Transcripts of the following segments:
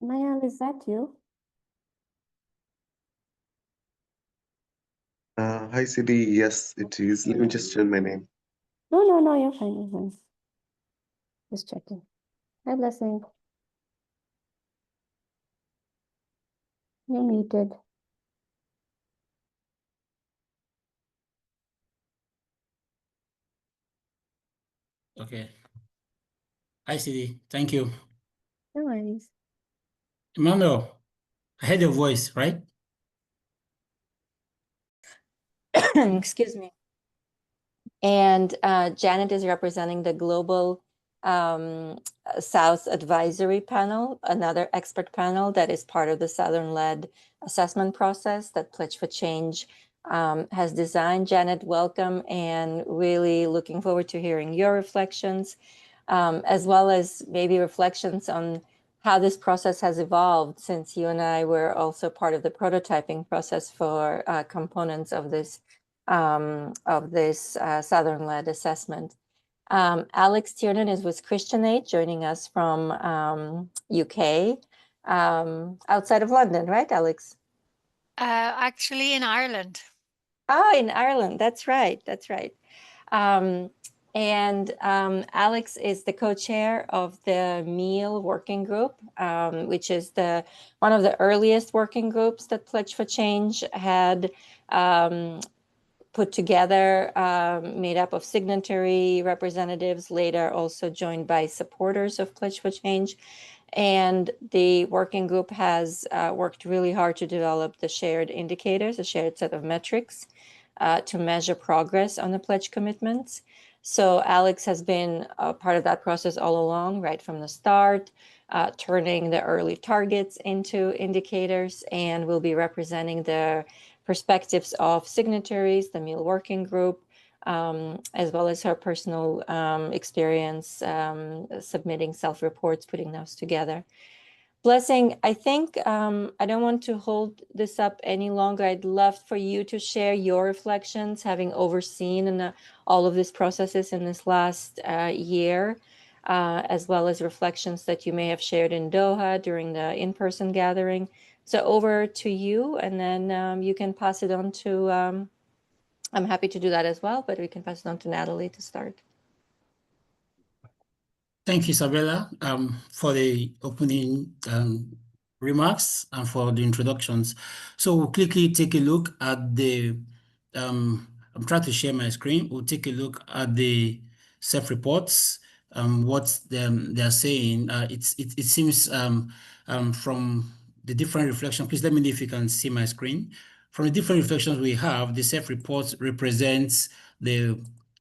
Mayal, is that you? Hi, CD. Yes, it is. Let me just change my name. No, you're fine, you're fine. Just checking. Hi, Blessing. You're muted. Okay. Hi, CD. Thank you. No worries. Emmanuel, I heard your voice, right? Excuse me. And Janet is representing the Global South Advisory Panel, another expert panel that is part of the Southern-led assessment process that Pledge for Change has designed. Janet, welcome, and really looking forward to hearing your reflections, as well as maybe reflections on how this process has evolved since you and I were also part of the prototyping process for components of this Southern-led assessment. Alex Tiernan is with Christian Aid, joining us from UK, outside of London, right, Alex? Actually in Ireland. Oh, in Ireland, that's right, that's right. Alex is the co-chair of the Meal Working Group, which is one of the earliest working groups that Pledge for Change had put together, made up of signatory representatives, later also joined by supporters of Pledge for Change. And the working group has worked really hard to develop the shared indicators, a shared set of metrics to measure progress on the pledge commitments. So Alex has been a part of that process all along, right from the start, turning the early targets into indicators, and will be representing the perspectives of signatories, the Meal Working Group, as well as her personal experience submitting self-reports, putting those together. Blessing, I think I don't want to hold this up any longer. I'd love for you to share your reflections, having overseen all of these processes in this last year, as well as reflections that you may have shared in Doha during the in-person gathering. So over to you, and then you can pass it on to, I'm happy to do that as well, but we can pass it on to Natalie to start. Thank you, Isabella, for the opening remarks and for the introductions. So we'll quickly take a look at I'm trying to share my screen. We'll take a look at the self-reports, what they're saying. It seems from the different reflections, please let me know if you can see my screen. From the different reflections we have, the self-reports represents the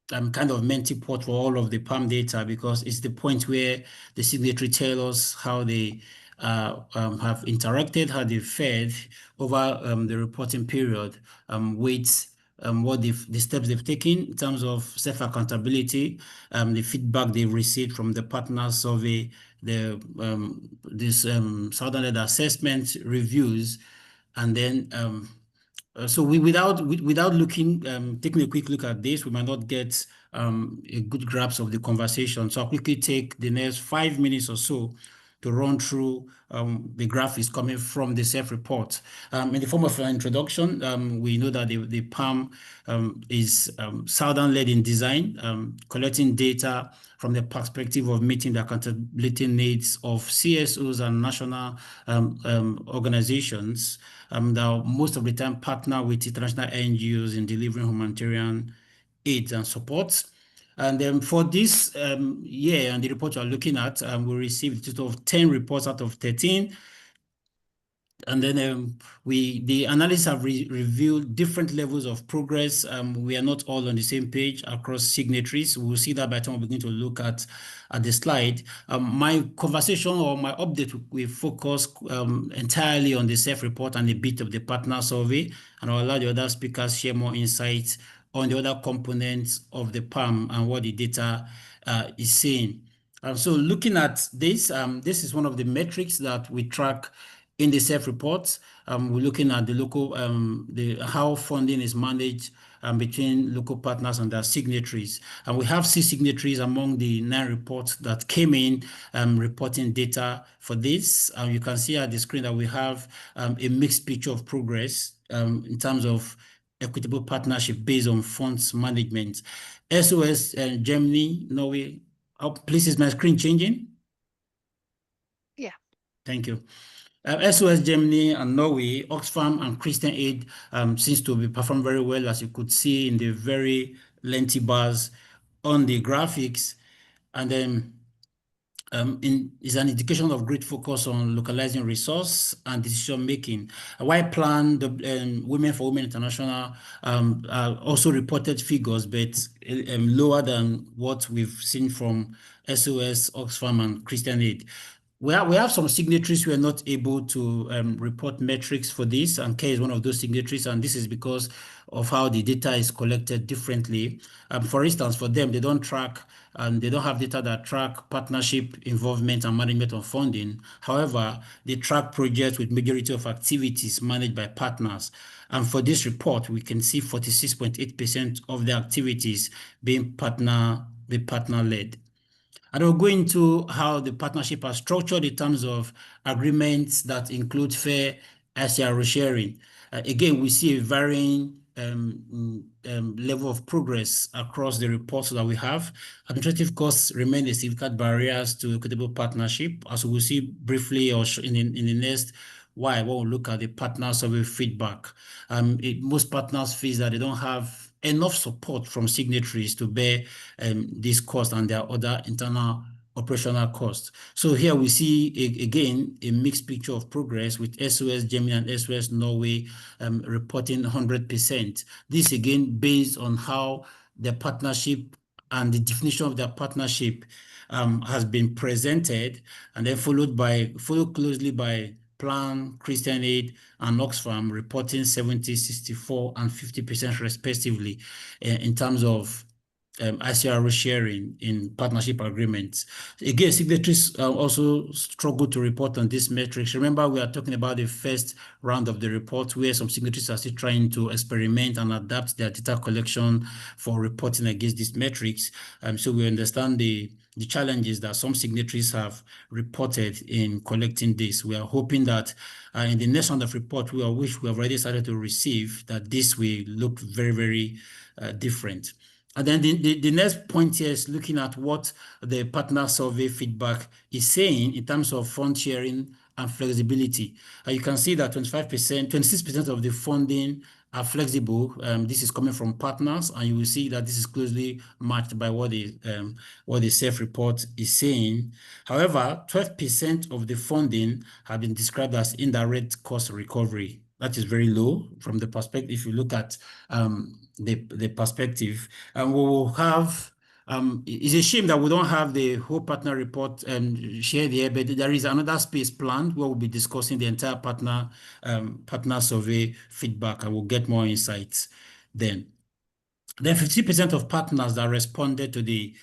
kind of melting pot for all of the PAM data, because it's the point where the signatory tell us how they have interacted, how they fared over the reporting period, with what the steps they've taken in terms of self-accountability, the feedback they've received from the partner survey, this Southern-led assessment reviews, and then so without looking, taking a quick look at this, we might not get a good grasp of the conversation. So I'll quickly take the next 5 minutes or so to run through the graph is coming from the self-report. In the form of an introduction, we know that the PAM is Southern-led in design, collecting data from the perspective of meeting the accountability needs of CSOs and national organizations that most of the time partner with international NGOs in delivering humanitarian aid and support. And then for this year, and the report you're looking at, we received a total of 10 reports out of 13. And then the analysts have revealed different levels of progress. We are not all on the same page across signatories. We'll see that by the time we begin to look at the slide. My conversation or my update will focus entirely on the self-report and a bit of the partner survey, and I'll allow the other speakers share more insights on the other components of the PAM and what the data is saying. So looking at this, this is one of the metrics that we track in the self-reports. We're looking at the local, how funding is managed between local partners and their signatories. And we have 6 signatories among the 9 reports that came in reporting data for this. You can see at the screen that we have a mixed picture of progress in terms of equitable partnership based on funds management. SOS Germany, Norway. Oh, please, is my screen changing? Yeah. Thank you. SOS Germany and Norway, Oxfam and Christian Aid seems to be performed very well, as you could see in the very lengthy bars on the graphics. And then is an indication of great focus on localizing resource and decision making. YPlan, the Women for Women International, also reported figures, but lower than what we've seen from SOS, Oxfam, and Christian Aid. We have some signatories who are not able to report metrics for this, and CARE is one of those signatories, and this is because of how the data is collected differently. For instance, for them, they don't track and they don't have data that track partnership involvement and management of funding. However, they track projects with majority of activities managed by partners. And for this report, we can see 46.8% of the activities being partner-led. And we'll go into how the partnership are structured in terms of agreements that include fair ICR sharing. Again, we see a varying level of progress across the reports that we have. Administrative costs remain a significant barriers to equitable partnership, as we will see briefly or in the next while when we look at the partner survey feedback. Most partners feel that they don't have enough support from signatories to bear this cost and their other internal operational costs. So here we see, again, a mixed picture of progress with SOS Germany and SOS Norway reporting 100%. This, again, based on how the partnership and the definition of their partnership has been presented, and then followed closely by Plan, Christian Aid, and Oxfam reporting 70, 64, and 50% respectively in terms of ICR sharing in partnership agreements. Again, signatories also struggle to report on these metrics. Remember, we are talking about the first round of the report where some signatories are still trying to experiment and adapt their data collection for reporting against these metrics. So we understand the challenges that some signatories have reported in collecting this. We are hoping that in the next round of report, which we have already started to receive, that this will look very, very different. And then the next point here is looking at what the partner survey feedback is saying in terms of fund sharing and flexibility. You can see that 26% of the funding are flexible. This is coming from partners, and you will see that this is closely matched by what the SEF report is saying. However, 12% of the funding have been described as indirect cost recovery. That is very low from the perspective. If you look at the perspective, and we will have. It's a shame that we don't have the whole partner report shared here, but there is another space planned where we'll be discussing the entire partner survey feedback, and we'll get more insights then. Then 50% of partners that responded to the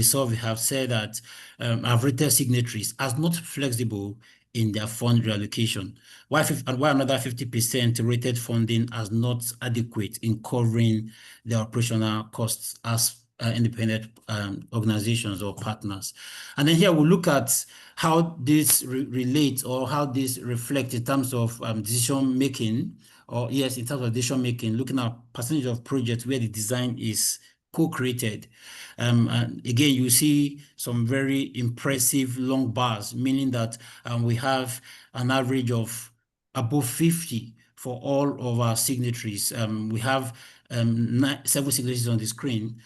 survey have said that have rated signatories as not flexible in their fund reallocation, while another 50% rated funding as not adequate in covering the operational costs as independent organizations or partners. And then here we'll look at how this relates or how this reflects in terms of decision making, or yes, in terms of decision making, looking at percentage of projects where the design is co-created. And again, you see some very impressive long bars, meaning that we have an average of above 50 for all of our signatories. We have several signatories on the screen.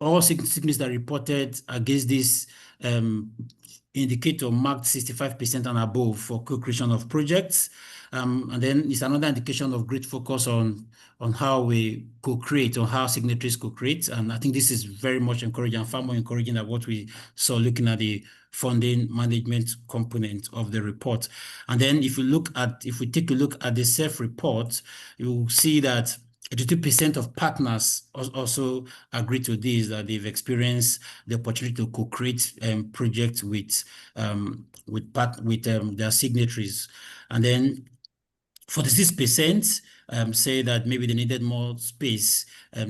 All signatories that reported against this indicator marked 65% and above for co-creation of projects. And then it's another indication of great focus on how we co-create, or how signatories co-create. And I think this is very much encouraging, and far more encouraging than what we saw looking at the funding management component of the report. And then if we take a look at the SEF report, you will see that 82% of partners also agree to this, that they've experienced the opportunity to co-create projects with their signatories. And then 46% say that maybe they needed more space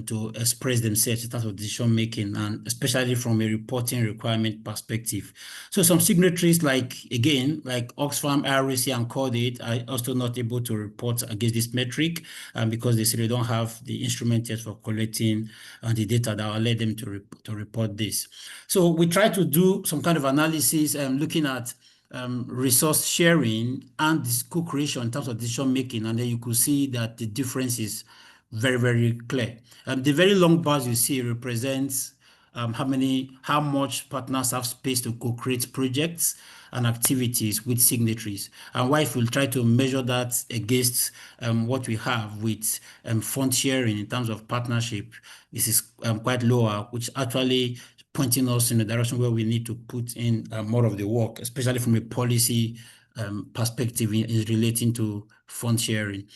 to express themselves in terms of decision making, and especially from a reporting requirement perspective. So some signatories like Oxfam, IRC, and Cordate are also not able to report against this metric because they say they don't have the instrument yet for collecting the data that will allow them to report this. So we try to do some kind of analysis looking at resource sharing and this co-creation in terms of decision making, and then you could see that the difference is very, very clear. The very long bars you see represents how much partners have space to co-create projects and activities with signatories. And why, if we'll try to measure that against what we have with fund sharing in terms of partnership, this is quite lower, which actually pointing us in the direction where we need to put in more of the work, especially from a policy perspective in relating to fund sharing.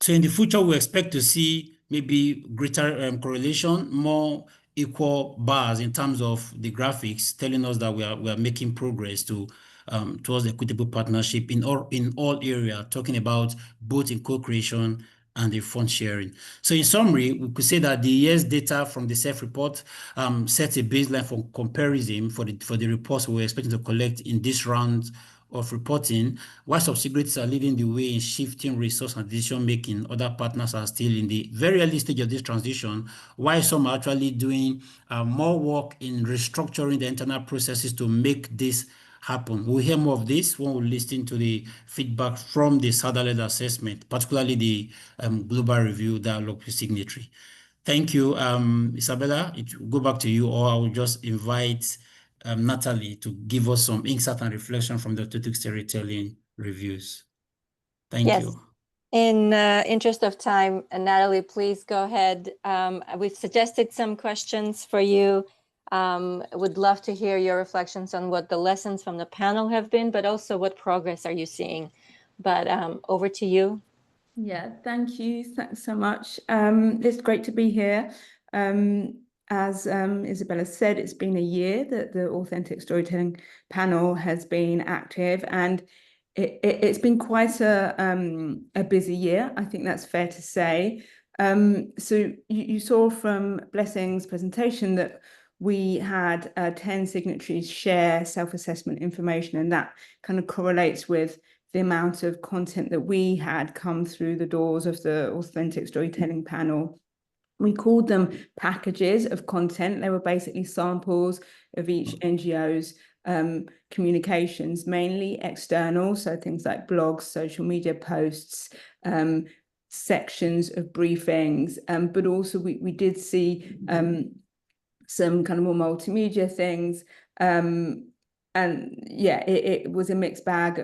So in the future, we expect to see maybe greater correlation, more equal bars in terms of the graphics, telling us that we are making progress towards equitable partnership in all areas, talking about both in co-creation and the fund sharing. So in summary, we could say that the year's data from the self-report sets a baseline for comparison for the reports we're expecting to collect in this round of reporting. While subsidiaries are leading the way in shifting resource and decision making, other partners are still in the very early stage of this transition, while some are actually doing more work in restructuring the internal processes to make this happen. We'll hear more of this when we listen to the feedback from the SADA-led assessment, particularly the Global Review Dialogue with Signatory. Thank you, Isabella. Go back to you, or I will just invite Natalie to give us some insight and reflection from the authentic storytelling reviews. Thank you. In interest of time, Natalie, please go ahead. We've suggested some questions for you. Would love to hear your reflections on what the lessons from the panel have been, but also what progress are you seeing? But over to you. Yeah, thank you. Thanks so much. It's great to be here. As Isabella said, it's been a year that the Authentic Storytelling panel has been active, and it's been quite a busy year. I think that's fair to say. So you saw from Blessing's presentation that we had 10 signatories share self-assessment information, and that kind of correlates with the amount of content that we had come through the doors of the Authentic Storytelling panel. We called them packages of content. They were basically samples of each NGO's communications, mainly external, so things like blogs, social media posts, sections of briefings, but also we did see some kind of more multimedia things. And yeah, it was a mixed bag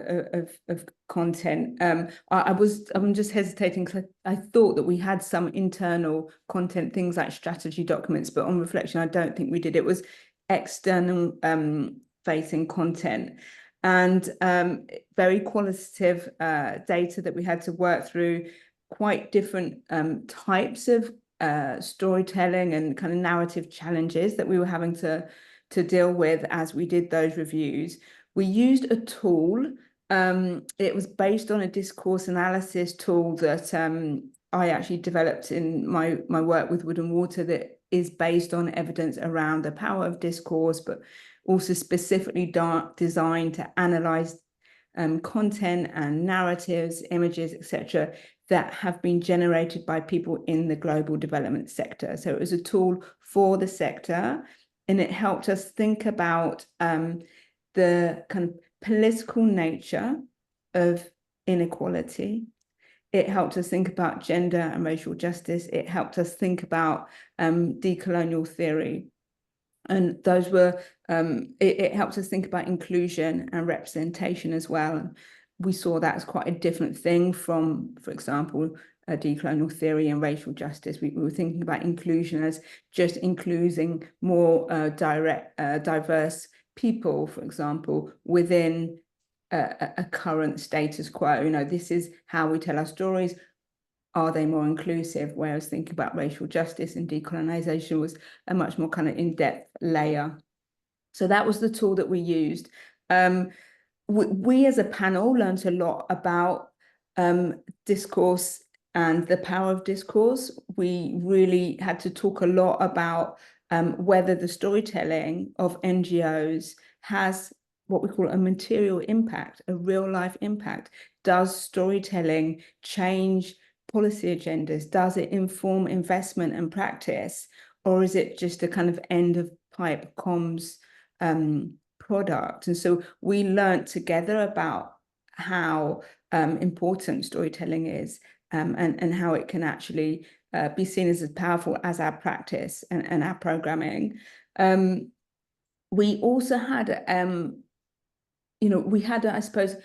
of content. I'm just hesitating because I thought that we had some internal content, things like strategy documents, but on reflection, I don't think we did. It was external facing content, and very qualitative data that we had to work through, quite different types of storytelling and kind of narrative challenges that we were having to deal with as we did those reviews. We used a tool. It was based on a discourse analysis tool that I actually developed in my work with Wood and Water, that is based on evidence around the power of discourse, but also specifically designed to analyze content and narratives, images, etc., that have been generated by people in the global development sector. So it was a tool for the sector, and it helped us think about the kind of political nature of inequality. It helped us think about gender and racial justice. It helped us think about decolonial theory. And those were, it helped us think about inclusion and representation as well. And we saw that as quite a different thing from, for example, decolonial theory and racial justice. We were thinking about inclusion as just including more diverse people, for example, within a current status quo. You know, this is how we tell our stories. Are they more inclusive? Whereas thinking about racial justice and decolonization was a much more kind of in-depth layer. So that was the tool that we used. We as a panel learned a lot about discourse and the power of discourse. We really had to talk a lot about whether the storytelling of NGOs has what we call a material impact, a real life impact. Does storytelling change policy agendas? Does it inform investment and practice? Or is it just a kind of end of pipe comms product? And so we learned together about how important storytelling is, and how it can actually be seen as powerful as our practice and our programming. We also had, I suppose,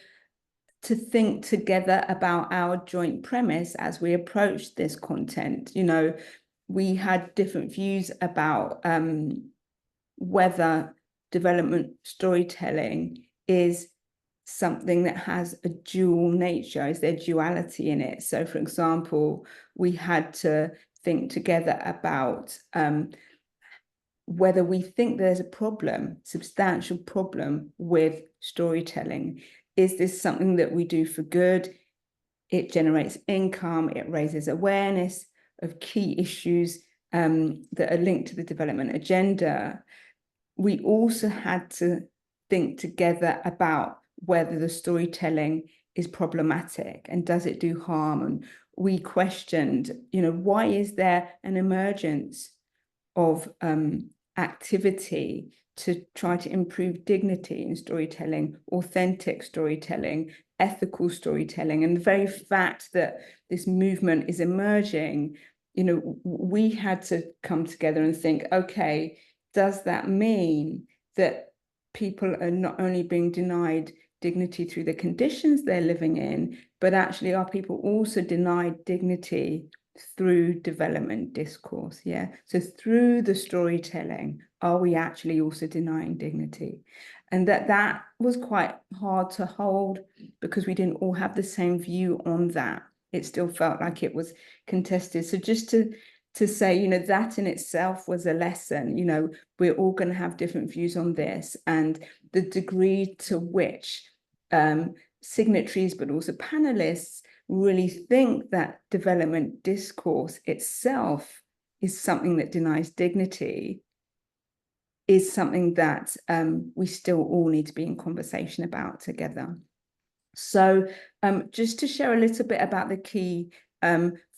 to think together about our joint premise as we approached this content. We had different views about whether development storytelling is something that has a dual nature. Is there duality in it? So, for example, we had to think together about whether we think there's a problem, substantial problem with storytelling. Is this something that we do for good? It generates income, it raises awareness of key issues that are linked to the development agenda. We also had to think together about whether the storytelling is problematic and does it do harm. And we questioned, why is there an emergence of activity to try to improve dignity in storytelling, authentic storytelling, ethical storytelling, and the very fact that this movement is emerging, we had to come together and think, okay, does that mean that people are not only being denied dignity through the conditions they're living in, but actually are people also denied dignity through development discourse? Yeah. So through the storytelling, are we actually also denying dignity? And that was quite hard to hold because we didn't all have the same view on that. It still felt like it was contested. So just to say, that in itself was a lesson. We're all going to have different views on this, and the degree to which signatories, but also panelists, really think that development discourse itself is something that denies dignity is something that we still all need to be in conversation about together. So just to share a little bit about the key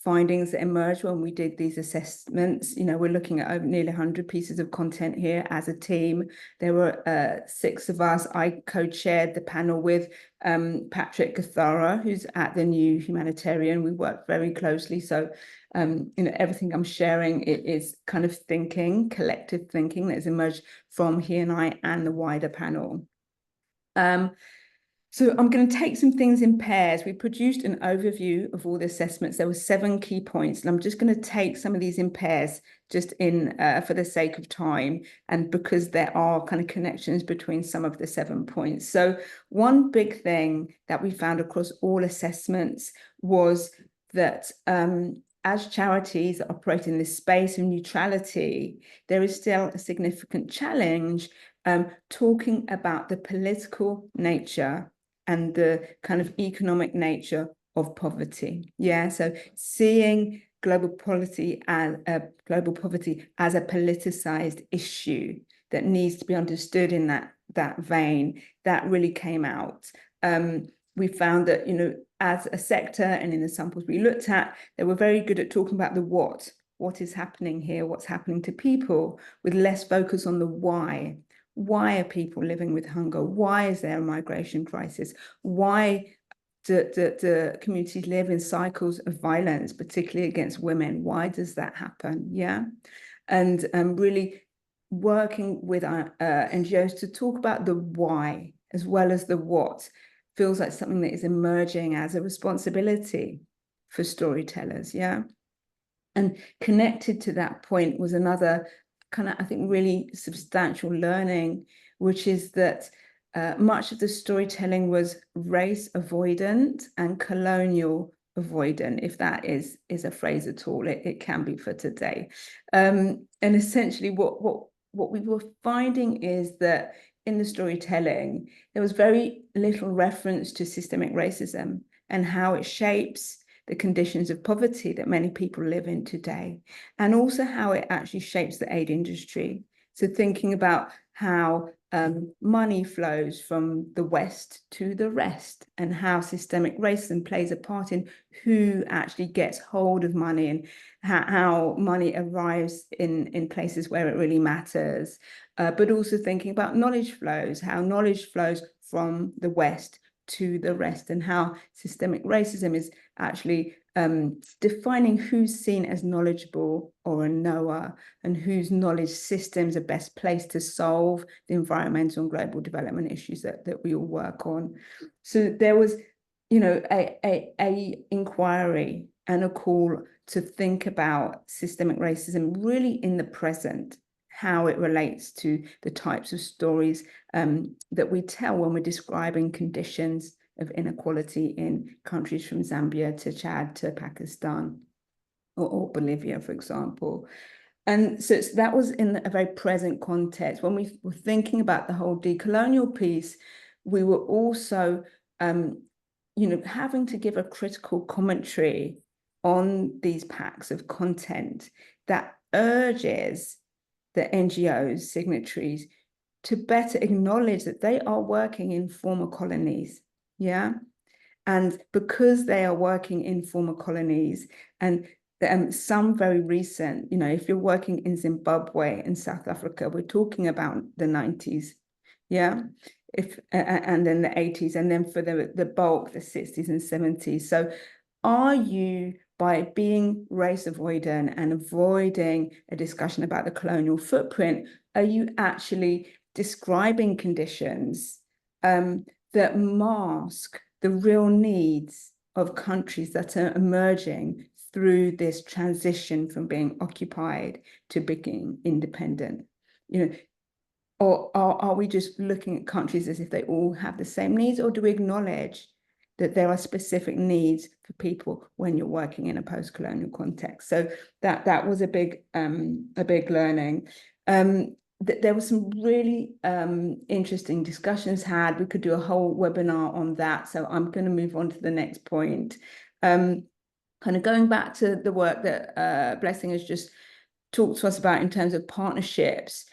findings that emerged when we did these assessments. We're looking at over nearly 100 pieces of content here as a team. There were 6 of us. I co-chaired the panel with Patrick Gathara, who's at the New Humanitarian. We work very closely. So, everything I'm sharing, it is kind of collective thinking that has emerged from he and I and the wider panel. So I'm going to take some things in pairs. We produced an overview of all the assessments. There were 7 key points, and I'm just going to take some of these in pairs just in for the sake of time, and because there are kind of connections between some of the 7 points. So one big thing that we found across all assessments was that as charities that operate in this space of neutrality, there is still a significant challenge talking about the political nature and the kind of economic nature of poverty. Yeah, so seeing global poverty as a politicized issue that needs to be understood in that vein, that really came out. We found that, as a sector and in the samples we looked at, they were very good at talking about the what is happening here, what's happening to people, with less focus on the why. Why are people living with hunger? Why is there a migration crisis? Why do communities live in cycles of violence, particularly against women? Why does that happen? Yeah. And really working with our NGOs to talk about the why as well as the what feels like something that is emerging as a responsibility for storytellers. Yeah. And connected to that point was another kind of, I think, really substantial learning, which is that much of the storytelling was race avoidant and colonial avoidant, if that is a phrase at all. It can be for today. And essentially what we were finding is that in the storytelling, there was very little reference to systemic racism and how it shapes the conditions of poverty that many people live in today, and also how it actually shapes the aid industry. So thinking about how money flows from the West to the rest, and how systemic racism plays a part in who actually gets hold of money, and how money arrives in places where it really matters. But also thinking about knowledge flows, how knowledge flows from the West to the rest, and how systemic racism is actually defining who's seen as knowledgeable or a knower, and whose knowledge systems are best placed to solve the environmental and global development issues that we all work on. So there was, you know, a inquiry and a call to think about systemic racism really in the present, how it relates to the types of stories that we tell when we're describing conditions of inequality in countries from Zambia to Chad to Pakistan or Bolivia, for example. And so that was in a very present context. When we were thinking about the whole decolonial piece, we were also, you know, having to give a critical commentary on these packs of content that urges the NGOs, signatories, to better acknowledge that they are working in former colonies. Yeah. And because they are working in former colonies, and some very recent, you know, if you're working in Zimbabwe and South Africa, we're talking about the 90s. Yeah. And then the 80s, and then for the bulk, the 60s and 70s. So are you, by being race avoidant and avoiding a discussion about the colonial footprint, are you actually describing conditions that mask the real needs of countries that are emerging through this transition from being occupied to being independent? You know, or are we just looking at countries as if they all have the same needs, or do we acknowledge that there are specific needs for people when you're working in a post-colonial context? So that was a big learning. There were some really interesting discussions had. We could do a whole webinar on that. So I'm going to move on to the next point. Kind of going back to the work that Blessing has just talked to us about in terms of partnerships,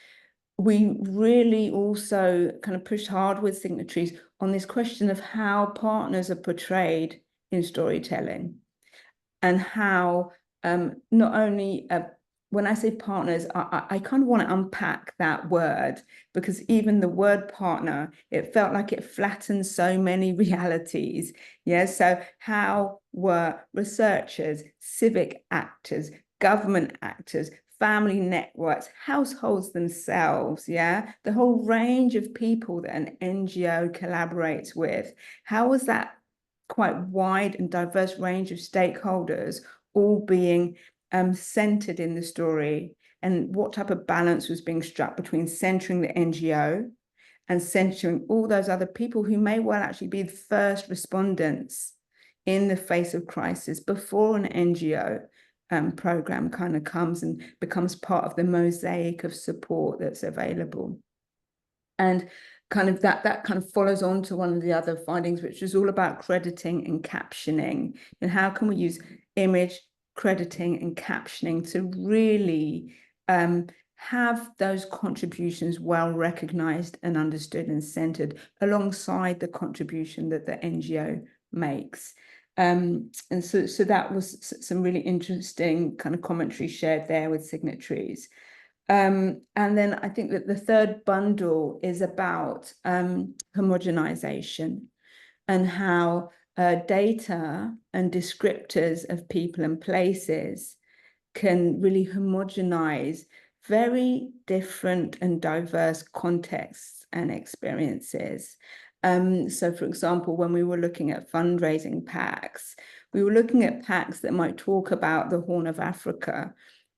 we really also kind of pushed hard with signatories on this question of how partners are portrayed in storytelling, and how not only when I say partners, I kind of want to unpack that word, because even the word partner, it felt like it flattened so many realities. Yeah, so how were researchers, civic actors, government actors, family networks, households themselves, yeah, the whole range of people that an NGO collaborates with, how was that quite wide and diverse range of stakeholders all being centered in the story, and what type of balance was being struck between centering the NGO and centering all those other people who may well actually be the first respondents in the face of crisis before an NGO program kind of comes and becomes part of the mosaic of support that's available. And kind of that kind of follows on to one of the other findings, which is all about crediting and captioning, and how can we use image, crediting and captioning to really have those contributions well recognized and understood and centered alongside the contribution that the NGO makes. And so that was some really interesting kind of commentary shared there with signatories. And then I think that the third bundle is about homogenization, and how data and descriptors of people and places can really homogenize very different and diverse contexts and experiences. So for example, when we were looking at fundraising packs, we were looking at packs that might talk about the Horn of Africa,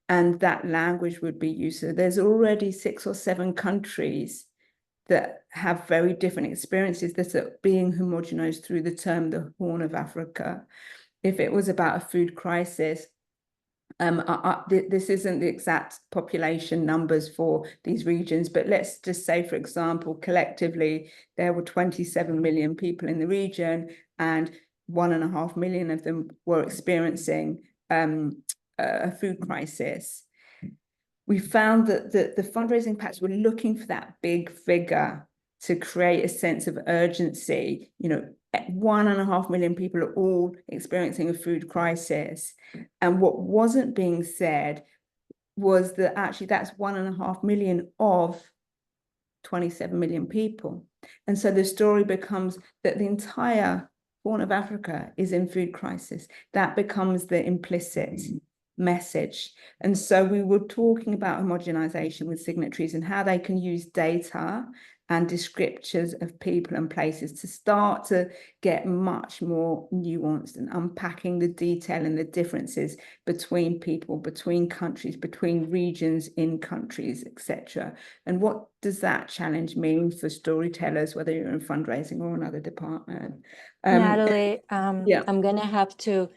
and that language would be used. So there's already 6 or 7 countries that have very different experiences that are being homogenized through the term the Horn of Africa. If it was about a food crisis, this isn't the exact population numbers for these regions, but let's just say, for example, collectively, there were 27 million people in the region, and 1.5 million of them were experiencing a food crisis. We found that the fundraising packs were looking for that big figure to create a sense of urgency. 1.5 million people are all experiencing a food crisis. And what wasn't being said was that actually that's 1.5 million of 27 million people. And so the story becomes that the entire Horn of Africa is in food crisis. That becomes the implicit message. And so we were talking about homogenization with signatories and how they can use data and descriptors of people and places to start to get much more nuanced and unpacking the detail and the differences between people, between countries, between regions in countries, etc. And what does that challenge mean for storytellers, whether you're in fundraising or another department? Natalie, yeah. I'm going to have to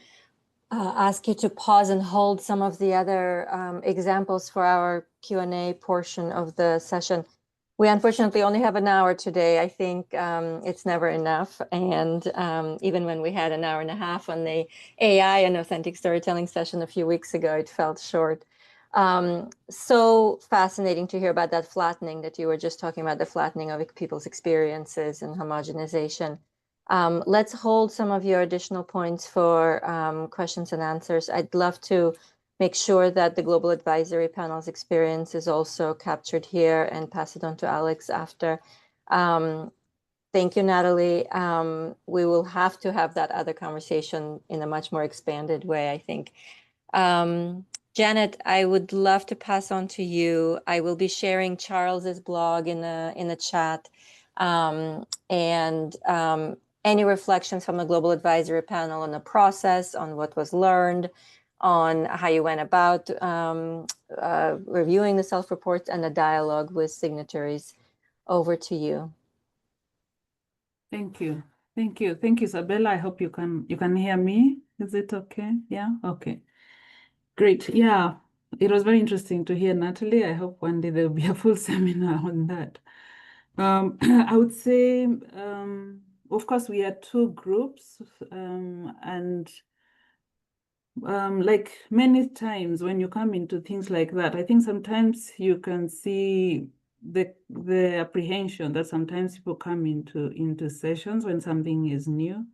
ask you to pause and hold some of the other examples for our Q&A portion of the session. We unfortunately only have an hour today. I think it's never enough. And even when we had an hour and a half on the AI and authentic storytelling session a few weeks ago, it felt short. So fascinating to hear about that flattening that you were just talking about, the flattening of people's experiences and homogenization. Let's hold some of your additional points for questions and answers. I'd love to make sure that the Global Advisory Panel's experience is also captured here and pass it on to Alex after. Thank you, Natalie. We will have to have that other conversation in a much more expanded way, I think. Janet, I would love to pass on to you. I will be sharing Charles's blog in the chat. Any reflections from the Global Advisory Panel on the process, on what was learned, on how you went about reviewing the self-reports and the dialogue with signatories. Over to you. Thank you. Thank you. Thank you, Isabella. I hope you can hear me. Is it okay? Yeah, okay. Great. Yeah, it was very interesting to hear, Natalie. I hope one day there'll be a full seminar on that. I would say, of course, we are two groups, and like many times when you come into things like that, I think sometimes you can see the apprehension that sometimes people come into sessions when something is new.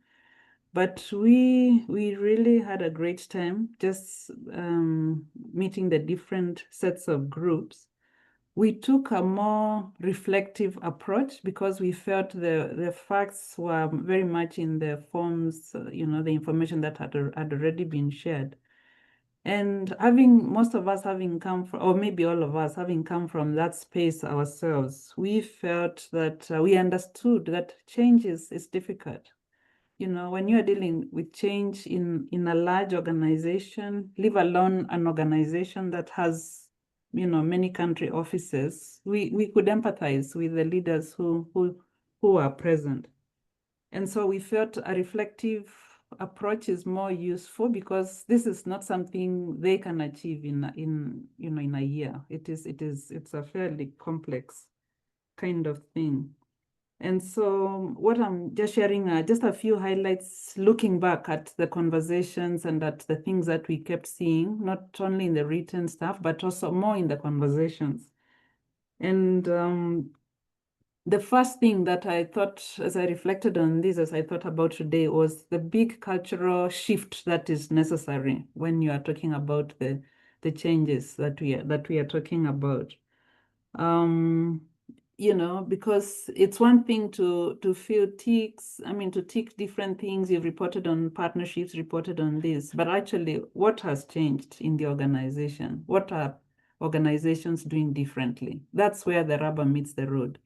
But we really had a great time just meeting the different sets of groups. We took a more reflective approach because we felt the facts were very much in the forms, the information that had already been shared. And most of us having come from, or maybe all of us having come from that space ourselves, we felt that we understood that change is difficult. When you're dealing with change in a large organization, leave alone an organization that has many country offices, we could empathize with the leaders who are present. And so we felt a reflective approach is more useful because this is not something they can achieve in a year. It's a fairly complex kind of thing. And so what I'm just sharing are just a few highlights, looking back at the conversations and at the things that we kept seeing, not only in the written stuff, but also more in the conversations. And the first thing that I thought, as I reflected on this, as I thought about today, was the big cultural shift that is necessary when you are talking about the changes that we are talking about. Because it's one thing to feel ticks, to tick different things. You've reported on partnerships, reported on this, but actually what has changed in the organization? What are organizations doing differently? That's where the rubber meets the road.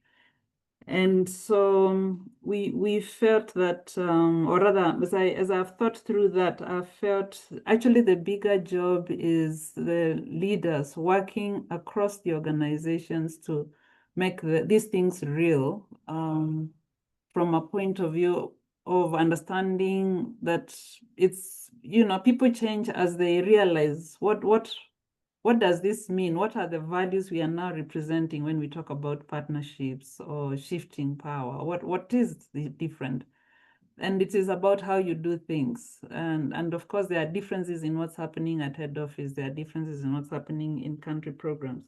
And so we felt that, or rather, as I've thought through that, I felt actually the bigger job is the leaders working across the organizations to make these things real, from a point of view of understanding that it's, people change as they realize what does this mean? What are the values we are now representing when we talk about partnerships or shifting power? What is the different? and it is about how you do things. And of course, there are differences in what's happening at head office. There are differences in what's happening in country programs.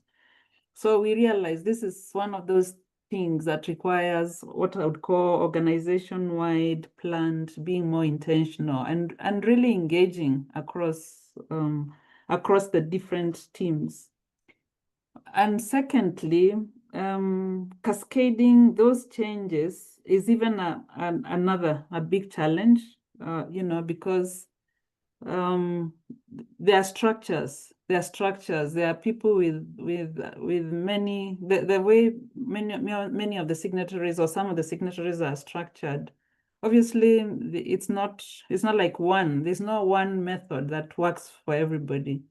So we realize this is one of those things that requires what I would call organization-wide planned, being more intentional and really engaging across the different teams. And secondly, cascading those changes is even another big challenge, because there are structures. There are people with many, the way many of the signatories or some of the signatories are structured. Obviously, it's not like one. There's no one method that works for everybody.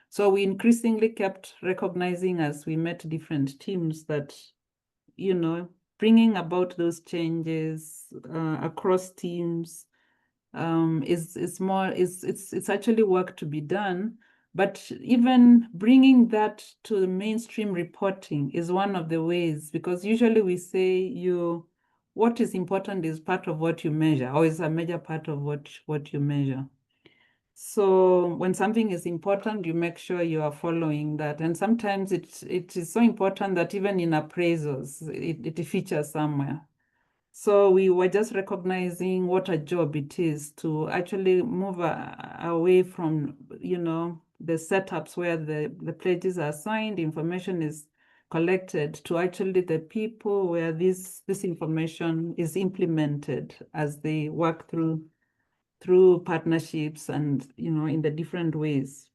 So we increasingly kept recognizing as we met different teams that, bringing about those changes across teams it's actually work to be done. But even bringing that to the mainstream reporting is one of the ways, because usually we say what is important is part of what you measure, or is a major part of what you measure. So when something is important, you make sure you are following that. And sometimes it is so important that even in appraisals, it features somewhere. So we were just recognizing what a job it is to actually move away from, the setups where the pledges are signed, information is collected, to actually the people where this information is implemented as they work through partnerships and, in the different ways.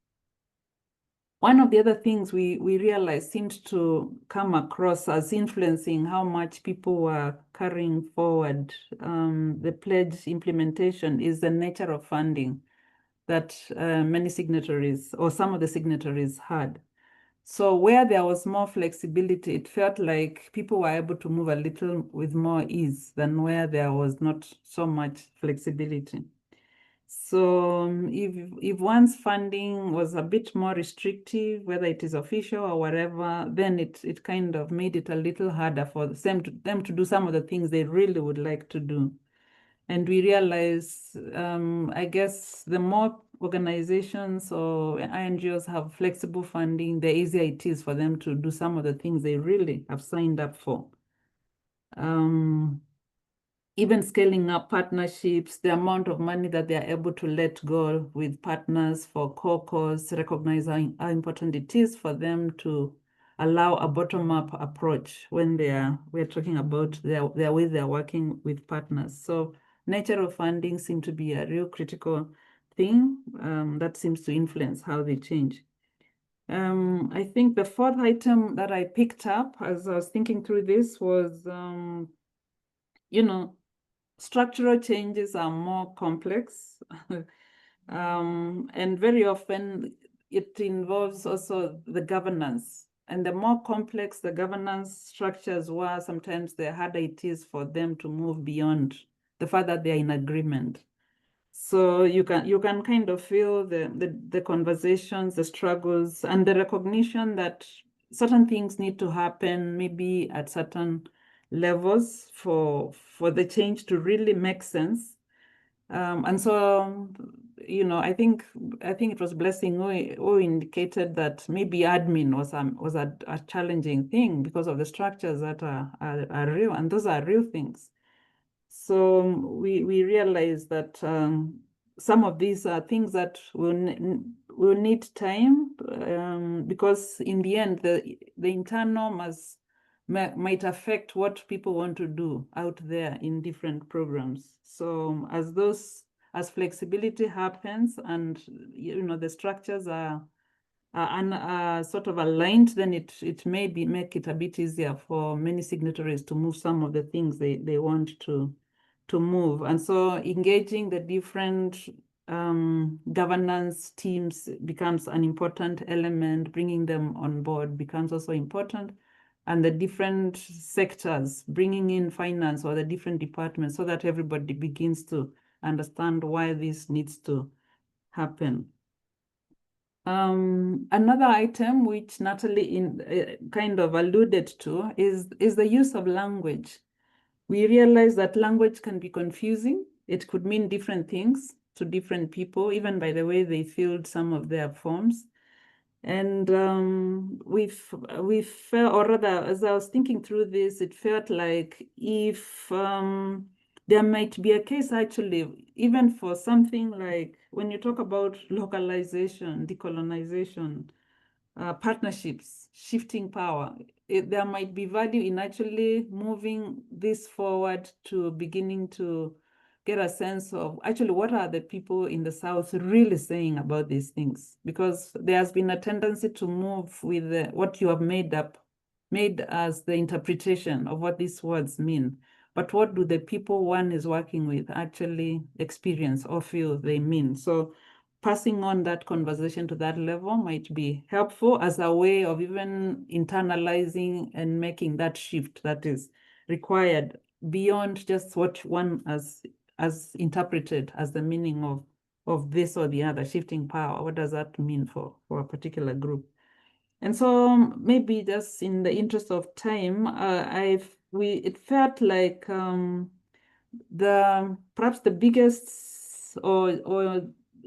One of the other things we realized seemed to come across as influencing how much people were carrying forward the pledge implementation is the nature of funding that many signatories or some of the signatories had. So where there was more flexibility, it felt like people were able to move a little with more ease than where there was not so much flexibility. So if one's funding was a bit more restrictive, whether it is official or whatever, then it kind of made it a little harder for them to do some of the things they really would like to do. And we realize, I guess, the more organizations or NGOs have flexible funding, the easier it is for them to do some of the things they really have signed up for. Even scaling up partnerships, the amount of money that they are able to let go with partners for core-cause, recognizing how important it is for them to allow a bottom-up approach when we're talking about their way they're working with partners. So nature of funding seems to be a real critical thing that seems to influence how they change. I think the fourth item that I picked up as I was thinking through this was, structural changes are more complex. And very often it involves also the governance. And the more complex the governance structures were, sometimes the harder it is for them to move beyond the fact that they're in agreement. So you can kind of feel the conversations, the struggles, and the recognition that certain things need to happen maybe at certain levels for the change to really make sense. And so, I think it was Blessing who indicated that maybe admin was a challenging thing because of the structures that are real, and those are real things. So we realized that some of these are things that will need time because in the end, the internal might affect what people want to do out there in different programs. So as flexibility happens and the structures are sort of aligned, then it may make it a bit easier for many signatories to move some of the things they want to move. And so engaging the different governance teams becomes an important element. Bringing them on board becomes also important. And the different sectors, bringing in finance or the different departments so that everybody begins to understand why this needs to happen. Another item which Natalie kind of alluded to is the use of language. We realize that language can be confusing It could mean different things to different people, even by the way they filled some of their forms. And we felt, or rather, as I was thinking through this, it felt like if there might be a case actually, even for something like when you talk about localization, decolonization, partnerships, shifting power, there might be value in actually moving this forward to beginning to get a sense of actually what are the people in the South really saying about these things? Because there has been a tendency to move with what you have made as the interpretation of what these words mean. But what do the people one is working with actually experience or feel they mean? So passing on that conversation to that level might be helpful as a way of even internalizing and making that shift that is required beyond just what one as interpreted as the meaning of this or the other, shifting power. What does that mean for a particular group? And so maybe just in the interest of time, it felt like perhaps the biggest or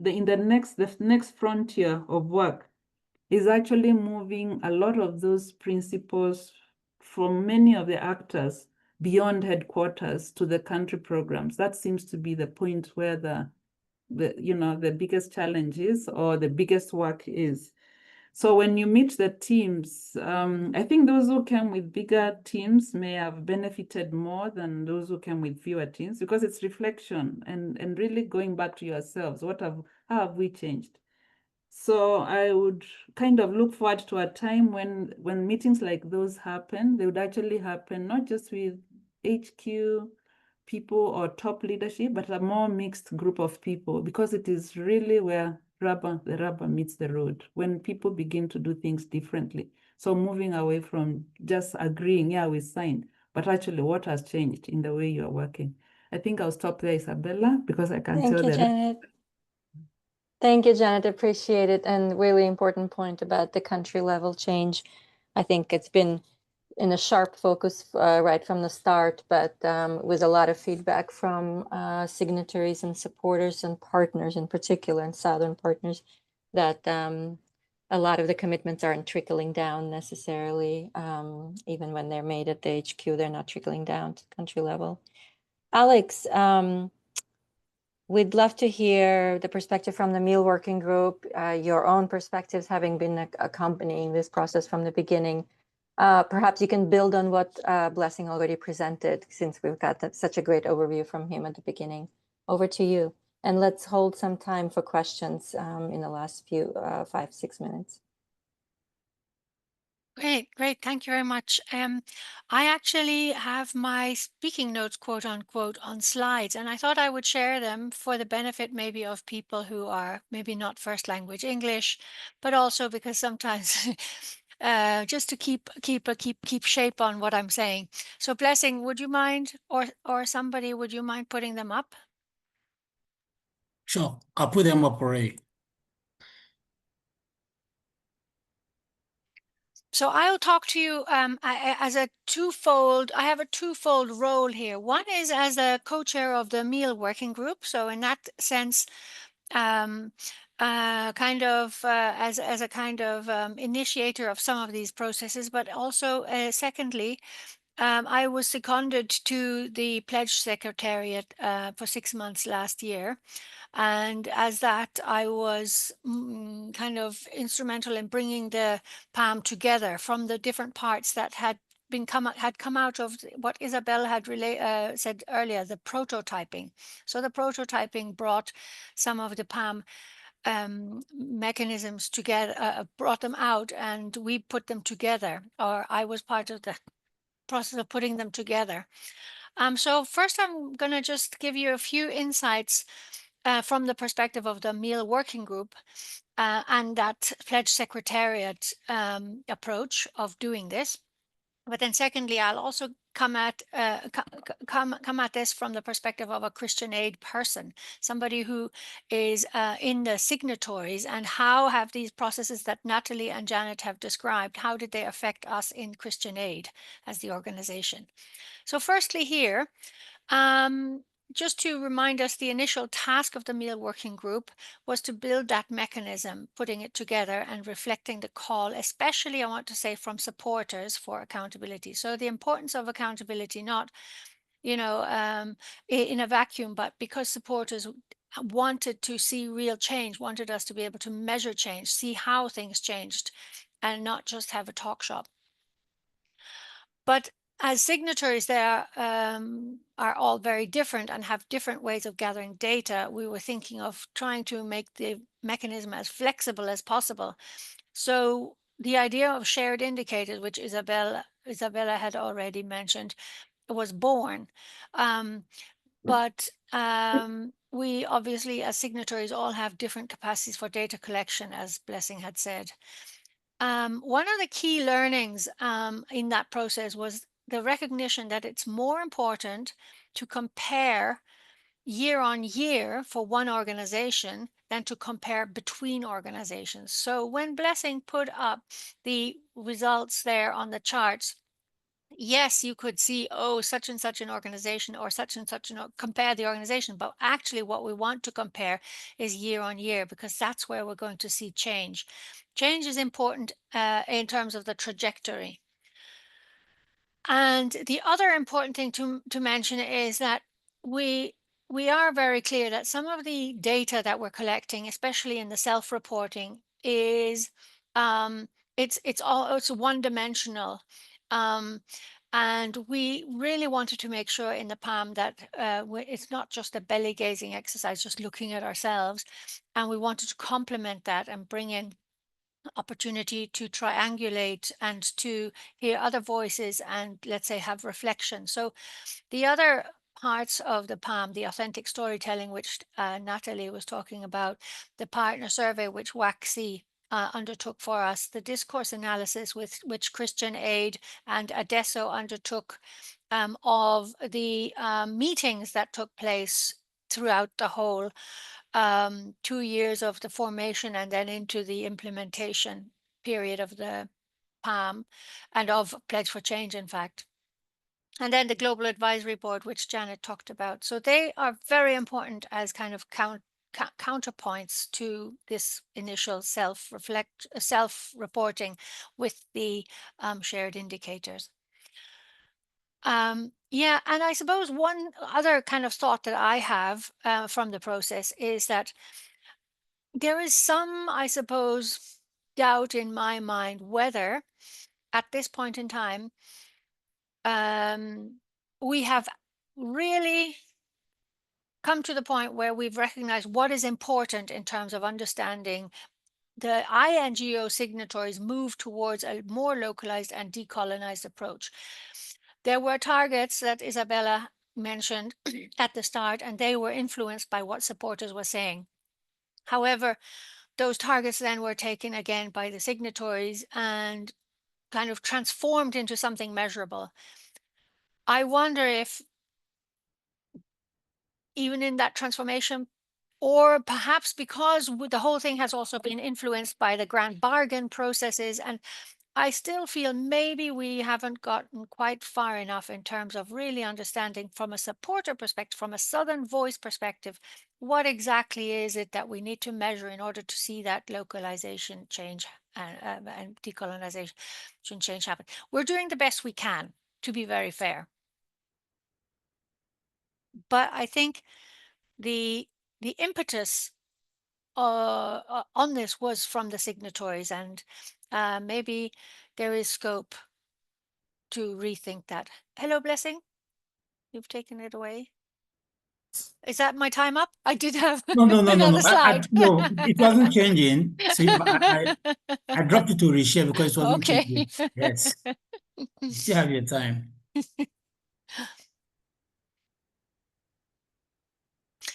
the next frontier of work is actually moving a lot of those principles from many of the actors beyond headquarters to the country programs. That seems to be the point where the biggest challenge is, or the biggest work is. So when you meet the teams, I think those who came with bigger teams may have benefited more than those who came with fewer teams, because it's reflection and really going back to yourselves. How have we changed? So I would kind of look forward to a time when meetings like those happen, they would actually happen not just with HQ people or top leadership, but a more mixed group of people, because it is really where the rubber meets the road, when people begin to do things differently. So moving away from just agreeing, yeah, we signed, but actually what has changed in the way you are working. I think I'll stop there, Isabella, because I can tell Thank you, Janet. Thank you, Janet. Appreciate it. And really important point about the country level change. I think it's been in a sharp focus right from the start, but with a lot of feedback from signatories and supporters and partners in particular, and Southern partners, that a lot of the commitments aren't trickling down necessarily. Even when they're made at the HQ, they're not trickling down to country level. Alex, we'd love to hear the perspective from the meal working group, your own perspectives having been accompanying this process from the beginning. Perhaps you can build on what Blessing already presented, since we've got such a great overview from him at the beginning. Over to you. And let's hold some time for questions in the last few 5-6 minutes. Great. Thank you very much. I actually have my speaking notes, quote unquote, on slides, and I thought I would share them for the benefit maybe of people who are maybe not first language English, but also because sometimes just to keep shape on what I'm saying. So Blessing, would you mind, or somebody, would you mind putting them up? Sure, I'll put them up already. So I'll talk to you as a twofold. I have a twofold role here. One is as a co-chair of the meal working group. So in that sense, kind of as a kind of initiator of some of these processes, but also secondly, I was seconded to the Pledge Secretariat for 6 months last year. And as that, I was kind of instrumental in bringing the PAM together from the different parts that had come out of what Isabel had said earlier, the prototyping. So the prototyping brought some of the PAM mechanisms together, brought them out, and we put them together, or I was part of the process of putting them together. So first I'm going to just give you a few insights from the perspective of the meal working group and that Pledge Secretariat approach of doing this. But then secondly, I'll also come at this from the perspective of a Christian Aid person, somebody who is in the signatories, and how have these processes that Natalie and Janet have described, how did they affect us in Christian Aid as the organization? So firstly here, just to remind us, the initial task of the meal working group was to build that mechanism, putting it together and reflecting the call, especially I want to say from supporters for accountability. So the importance of accountability, not, you know, in a vacuum, but because supporters wanted to see real change, wanted us to be able to measure change, see how things changed, and not just have a talk shop. But as signatories, they are all very different and have different ways of gathering data. We were thinking of trying to make the mechanism as flexible as possible. So the idea of shared indicators, which Isabella had already mentioned, was born. But we obviously, as signatories, all have different capacities for data collection, as Blessing had said. One of the key learnings in that process was the recognition that it's more important to compare year on year for one organization than to compare between organizations. So when Blessing put up the results there on the charts, yes, you could see, oh, such and such an organization or such and such, compare the organization. But actually what we want to compare is year on year, because that's where we're going to see change. Change is important in terms of the trajectory. And the other important thing to mention is that we are very clear that some of the data that we're collecting, especially in the self-reporting, is it's one-dimensional. And we really wanted to make sure in the PAM that it's not just a belly gazing exercise, just looking at ourselves. And we wanted to complement that and bring in opportunity to triangulate and to hear other voices and, let's say, have reflection. So the other parts of the PAM, the authentic storytelling, which Natalie was talking about, the partner survey, which WACC undertook for us, the discourse analysis which Christian Aid and Adesso undertook of the meetings that took place throughout the whole 2 years of the formation and then into the implementation period of the PAM and of Pledge for Change, in fact. And then the Global Advisory Board, which Janet talked about. So they are very important as kind of counterpoints to this initial self-reporting with the shared indicators. Yeah, and I suppose one other kind of thought that I have from the process is that there is some, I suppose, doubt in my mind whether at this point in time we have really come to the point where we've recognized what is important in terms of understanding the INGO signatories move towards a more localized and decolonized approach. There were targets that Isabella mentioned at the start, and they were influenced by what supporters were saying. However, those targets then were taken again by the signatories and kind of transformed into something measurable. I wonder if even in that transformation, or perhaps because the whole thing has also been influenced by the grand bargain processes, and I still feel maybe we haven't gotten quite far enough in terms of really understanding from a supporter perspective, from a Southern Voice perspective, what exactly is it that we need to measure in order to see that localization change and decolonization change happen. We're doing the best we can, to be very fair. But I think the impetus on this was from the signatories, and maybe there is scope to rethink that. Hello, Blessing. You've taken it away. Is that my time up? I did have another slide. No, it wasn't changing. So I dropped it to reshare because it wasn't changing. Yes. You still have your time.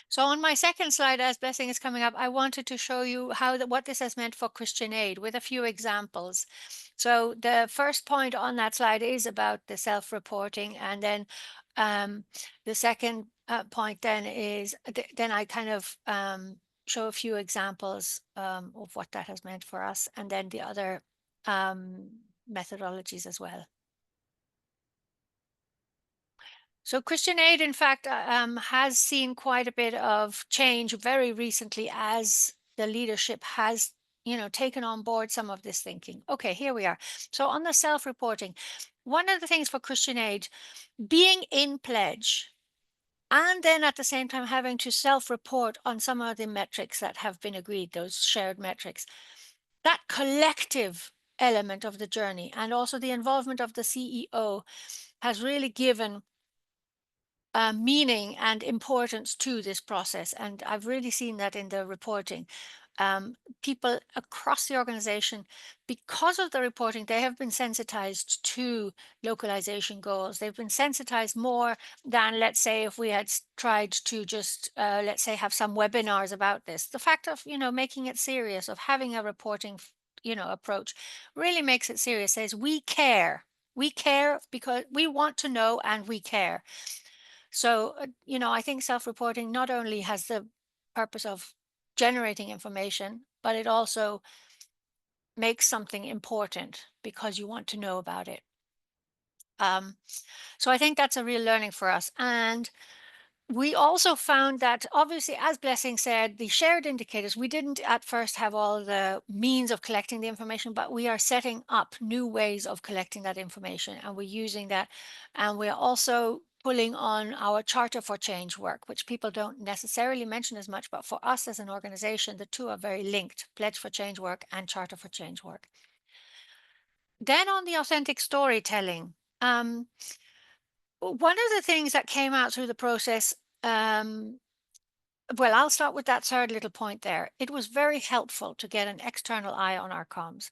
So on my second slide, as Blessing is coming up, I wanted to show you what this has meant for Christian Aid with a few examples. So the first point on that slide is about the self-reporting, and then the second point then is then I kind of show a few examples of what that has meant for us, and then the other methodologies as well. So Christian Aid, in fact, has seen quite a bit of change very recently as the leadership has, taken on board some of this thinking. Okay, here we are. So on the self-reporting, one of the things for Christian Aid, being in pledge, and then at the same time having to self-report on some of the metrics that have been agreed, those shared metrics, that collective element of the journey and also the involvement of the CEO has really given meaning and importance to this process. And I've really seen that in the reporting. People across the organization, because of the reporting, they have been sensitized to localization goals. They've been sensitized more than, let's say, if we had tried to just, let's say, have some webinars about this. The fact of, making it serious, of having a reporting, approach really makes it serious, says we care. We care because we want to know and we care. So, I think self-reporting not only has the purpose of generating information, but it also makes something important because you want to know about it. So I think that's a real learning for us. And we also found that, obviously, as Blessing said, the shared indicators, we didn't at first have all the means of collecting the information, but we are setting up new ways of collecting that information, and we're using that. And we're also pulling on our Charter for Change work, which people don't necessarily mention as much, but for us as an organization, the two are very linked: Pledge for Change work and Charter for Change work. Then on the authentic storytelling, one of the things that came out through the process, well, I'll start with that third little point there. It was very helpful to get an external eye on our comms.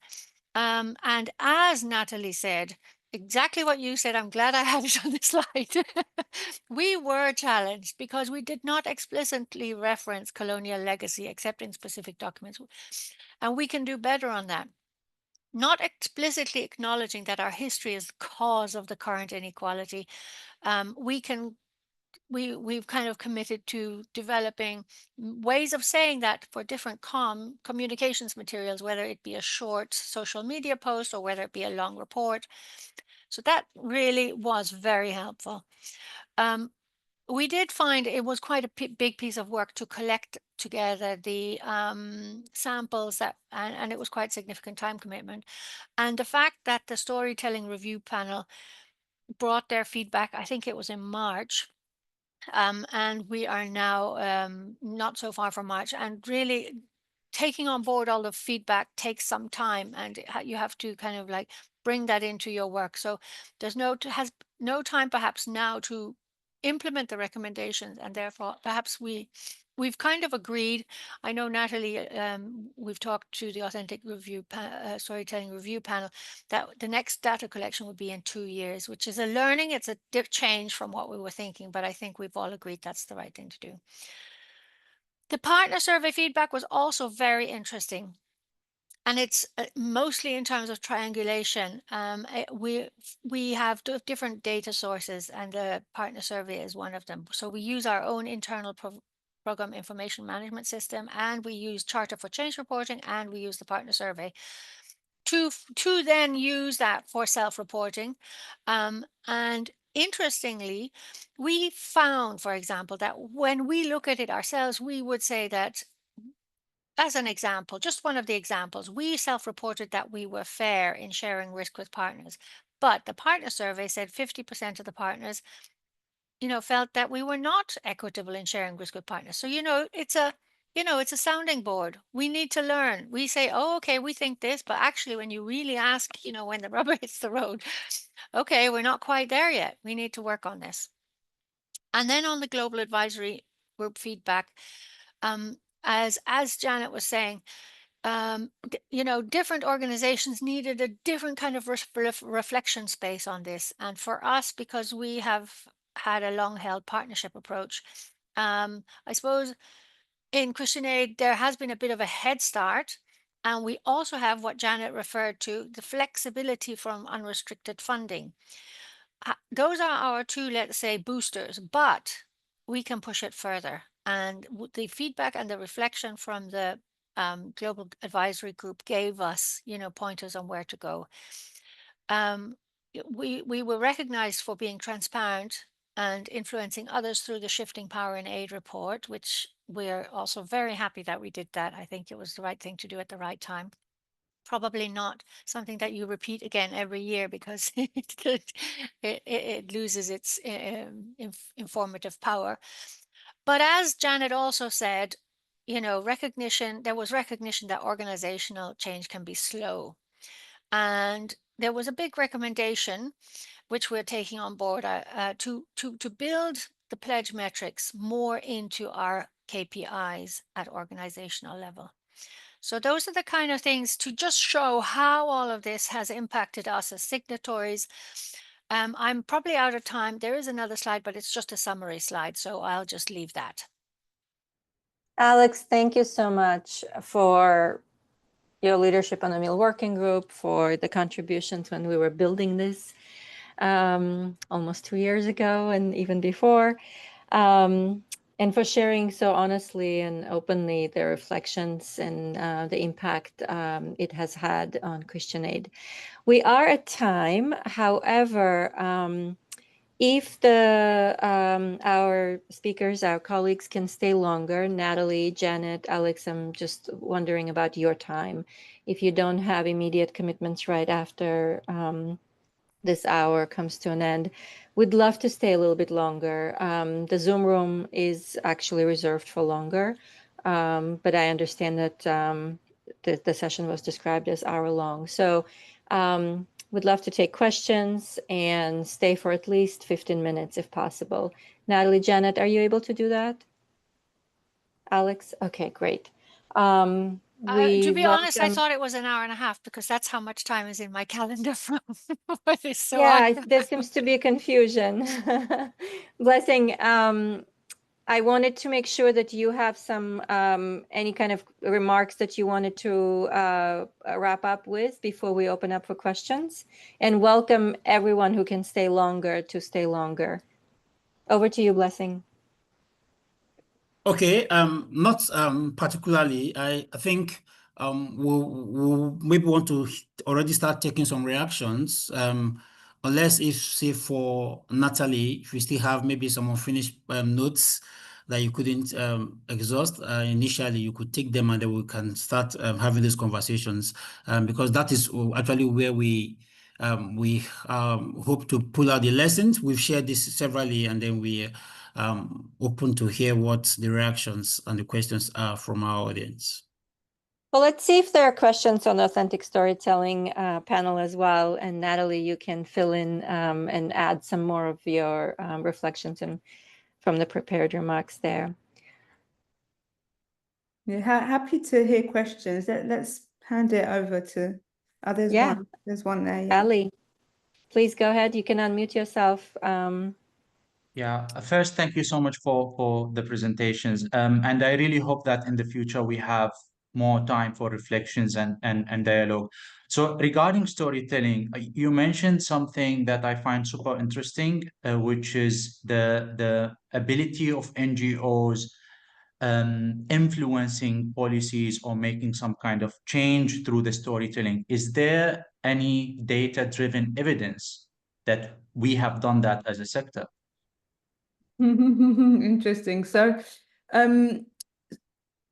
And as Natalie said, exactly what you said, I'm glad I had it on the slide. We were challenged because we did not explicitly reference colonial legacy except in specific documents. And we can do better on that. Not explicitly acknowledging that our history is the cause of the current inequality. We've kind of committed to developing ways of saying that for different communications materials, whether it be a short social media post or whether it be a long report. So that really was very helpful. We did find it was quite a big piece of work to collect together the samples and it was quite significant time commitment. And the fact that the storytelling review panel brought their feedback, I think it was in March, and we are now not so far from March, and really taking on board all the feedback takes some time, and you have to kind of like bring that into your work. So there's has no time perhaps now to implement the recommendations, and therefore perhaps we've kind of agreed. I know, Natalie, we've talked to the authentic review storytelling review panel that the next data collection would be in 2 years, which is a learning. It's a change from what we were thinking, but I think we've all agreed that's the right thing to do. The partner survey feedback was also very interesting. And it's mostly in terms of triangulation. We have different data sources, and the partner survey is one of them. So we use our own internal program information management system, and we use Charter for Change reporting, and we use the partner survey to then use that for self-reporting. And interestingly, we found, for example, that when we look at it ourselves, we would say that, as an example, just one of the examples, we self-reported that we were fair in sharing risk with partners, but the partner survey said 50% of the partners, felt that we were not equitable in sharing risk with partners. So, it's a sounding board. We need to learn. We say, oh, okay, we think this, but actually when you really ask, when the rubber hits the road, okay, we're not quite there yet. We need to work on this. And then on the global advisory group feedback, as Janet was saying, different organizations needed a different kind of reflection space on this. And for us, because we have had a long-held partnership approach, I suppose in Christian Aid, there has been a bit of a head start. And we also have what Janet referred to, the flexibility from unrestricted funding. Those are our two, let's say, boosters, but we can push it further. And the feedback and the reflection from the global advisory group gave us, pointers on where to go. We were recognized for being transparent and influencing others through the Shifting Power in Aid report, which we're also very happy that we did that. I think it was the right thing to do at the right time. Probably not something that you repeat again every year because it loses its informative power. But as Janet also said, you know, there was recognition that organizational change can be slow. And there was a big recommendation, which we're taking on board, to build the pledge metrics more into our KPIs at organizational level. So those are the kind of things to just show how all of this has impacted us as signatories. I'm probably out of time. There is another slide, but it's just a summary slide, so I'll just leave that. Alex, thank you so much for your leadership on the meal working group, for the contributions when we were building this almost 2 years ago and even before, and for sharing so honestly and openly the reflections and the impact it has had on Christian Aid. We are at time, however, if our speakers, our colleagues can stay longer, Natalie, Janet, Alex, I'm just wondering about your time. If you don't have immediate commitments right after this hour comes to an end, we'd love to stay a little bit longer. The Zoom room is actually reserved for longer, but I understand that the session was described as hour-long. So we'd love to take questions and stay for at least 15 minutes if possible. Natalie, Janet, are you able to do that? Alex? Okay, great. To be honest, I thought it was an hour and a half because that's how much time is in my calendar from this. So yeah, there seems to be a confusion. Blessing, I wanted to make sure that you have some any kind of remarks that you wanted to wrap up with before we open up for questions, and welcome everyone who can stay longer to stay longer. Over to you, Blessing. Okay, not particularly. I think we'll maybe want to already start taking some reactions. Unless if, say, for Natalie, if you still have maybe some unfinished notes that you couldn't exhaust initially, you could take them and then we can start having these conversations, because that is actually where we hope to pull out the lessons. We've shared this severally, and then we open to hear what the reactions and the questions are from our audience. Well, let's see if there are questions on the authentic storytelling panel as well. And Natalie, you can fill in and add some more of your reflections from the prepared remarks there. Yeah, happy to hear questions. Let's hand it over to others. Yeah. There's one there. Yeah. Ali, please go ahead. You can unmute yourself. Yeah, first, thank you so much for the presentations. And I really hope that in the future we have more time for reflections and dialogue. So regarding storytelling, you mentioned something that I find super interesting, which is the ability of NGOs influencing policies or making some kind of change through the storytelling. Is there any data-driven evidence that we have done that as a sector? Interesting. So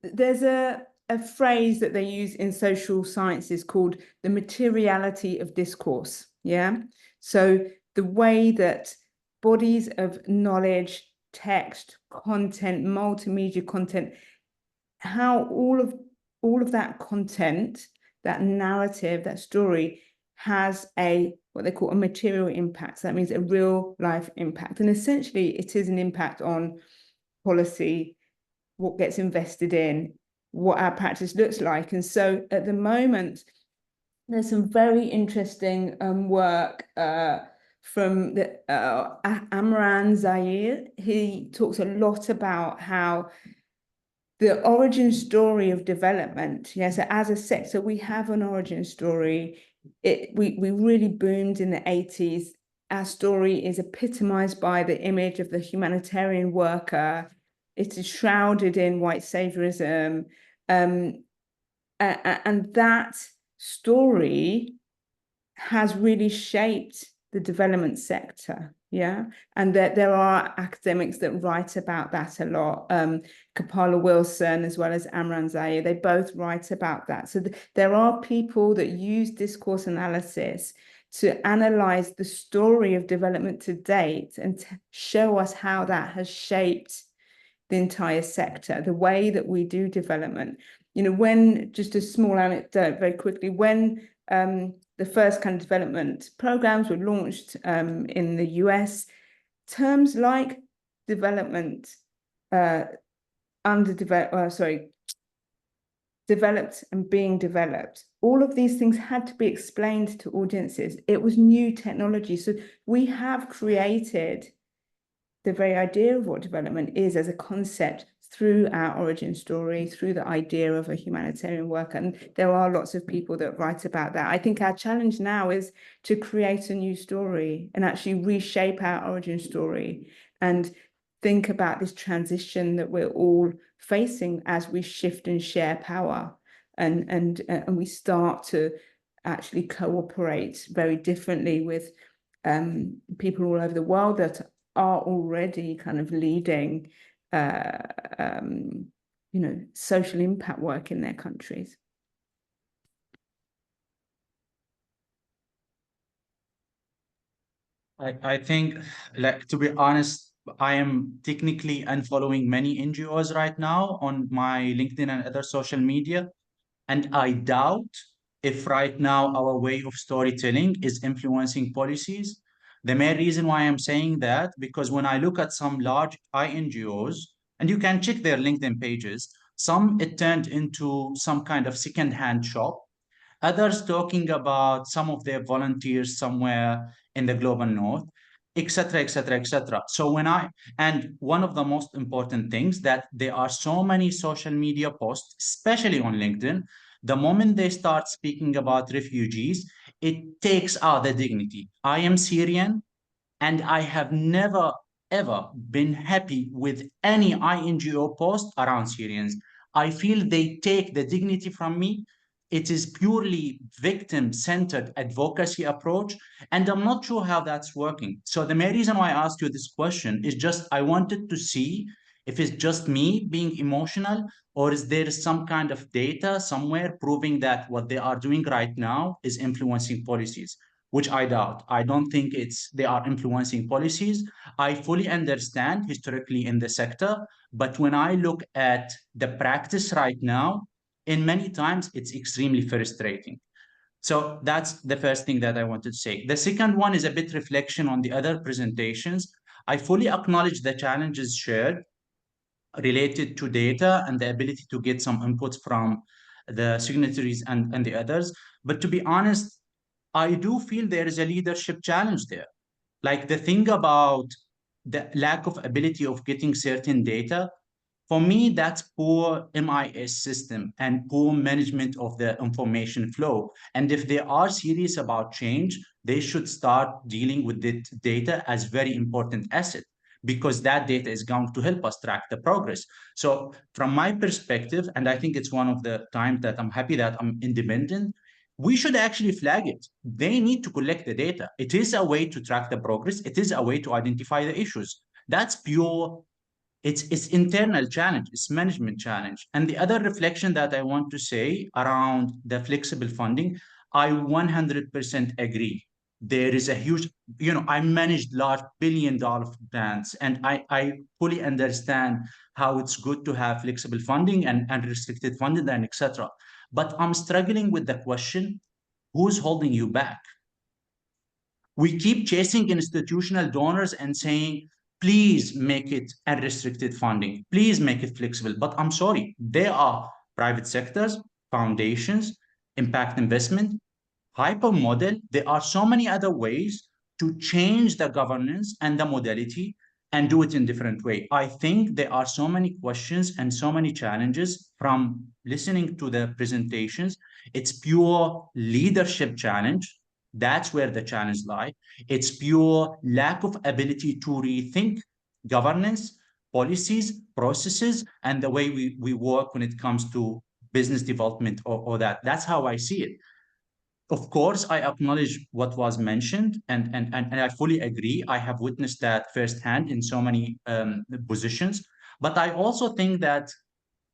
there's a phrase that they use in social sciences called the materiality of discourse. Yeah. So the way that bodies of knowledge, text, content, multimedia content, how all of that content, that narrative, that story has what they call a material impact. So that means a real life impact. And essentially it is an impact on policy, what gets invested in, what our practice looks like. And so at the moment, there's some very interesting work from Amran Zahir. He talks a lot about how the origin story of development. Yeah, so as a sector, we have an origin story. We really boomed in the 80s. Our story is epitomized by the image of the humanitarian worker. It is shrouded in white saviorism. And that story has really shaped the development sector. Yeah, and there are academics that write about that a lot. Kapala Wilson as well as Amran Zahir, they both write about that. So there are people that use discourse analysis to analyze the story of development to date and show us how that has shaped the entire sector, the way that we do development. You know, when, just a small anecdote very quickly, when the first kind of development programs were launched in the US, terms like development, developed and being developed, all of these things had to be explained to audiences. It was new technology. So we have created the very idea of what development is as a concept through our origin story, through the idea of a humanitarian worker. And there are lots of people that write about that. I think our challenge now is to create a new story and actually reshape our origin story and think about this transition that we're all facing as we shift and share power. And we start to actually cooperate very differently with people all over the world that are already kind of leading social impact work in their countries. I think, like, to be honest, I am technically unfollowing many NGOs right now on my LinkedIn and other social media. And I doubt if right now our way of storytelling is influencing policies. The main reason why I'm saying that, because when I look at some large NGOs, and you can check their LinkedIn pages, some it turned into some kind of second-hand shop, others talking about some of their volunteers somewhere in the global north, etc., etc., etc. So and one of the most important things that there are so many social media posts, especially on LinkedIn, the moment they start speaking about refugees, it takes out the dignity. I am Syrian, and I have never, ever been happy with any INGO post around Syrians. I feel they take the dignity from me. It is purely victim-centered advocacy approach, and I'm not sure how that's working. So the main reason why I asked you this question is just I wanted to see if it's just me being emotional, or is there some kind of data somewhere proving that what they are doing right now is influencing policies, which I doubt. I don't think they are influencing policies. I fully understand historically in the sector, but when I look at the practice right now, in many times it's extremely frustrating. So that's the first thing that I wanted to say. The second one is a bit reflection on the other presentations. I fully acknowledge the challenges shared related to data and the ability to get some inputs from the signatories and the others. But to be honest, I do feel there is a leadership challenge there. Like the thing about the lack of ability of getting certain data, for me, that's poor MIS system and poor management of the information flow. And if they are serious about change, they should start dealing with the data as very important asset, because that data is going to help us track the progress. So from my perspective, and I think it's one of the times that I'm happy that I'm independent, we should actually flag it. They need to collect the data. It is a way to track the progress. It is a way to identify the issues. That's pure, it's internal challenge, it's management challenge. And the other reflection that I want to say around the flexible funding, I 100% agree. There is a huge, I managed large billion-dollar grants, and I fully understand how it's good to have flexible funding and restricted funding and etc. But I'm struggling with the question, who's holding you back? We keep chasing institutional donors and saying, please make it unrestricted funding. Please make it flexible. But I'm sorry, there are private sectors, foundations, impact investment, hypermodel. There are so many other ways to change the governance and the modality and do it in different way. I think there are so many questions and so many challenges from listening to the presentations. It's pure leadership challenge. That's where the challenge lies. It's pure lack of ability to rethink governance, policies, processes, and the way we work when it comes to business development or that. That's how I see it. of course, I acknowledge what was mentioned, and I fully agree. I have witnessed that firsthand in so many positions. But I also think that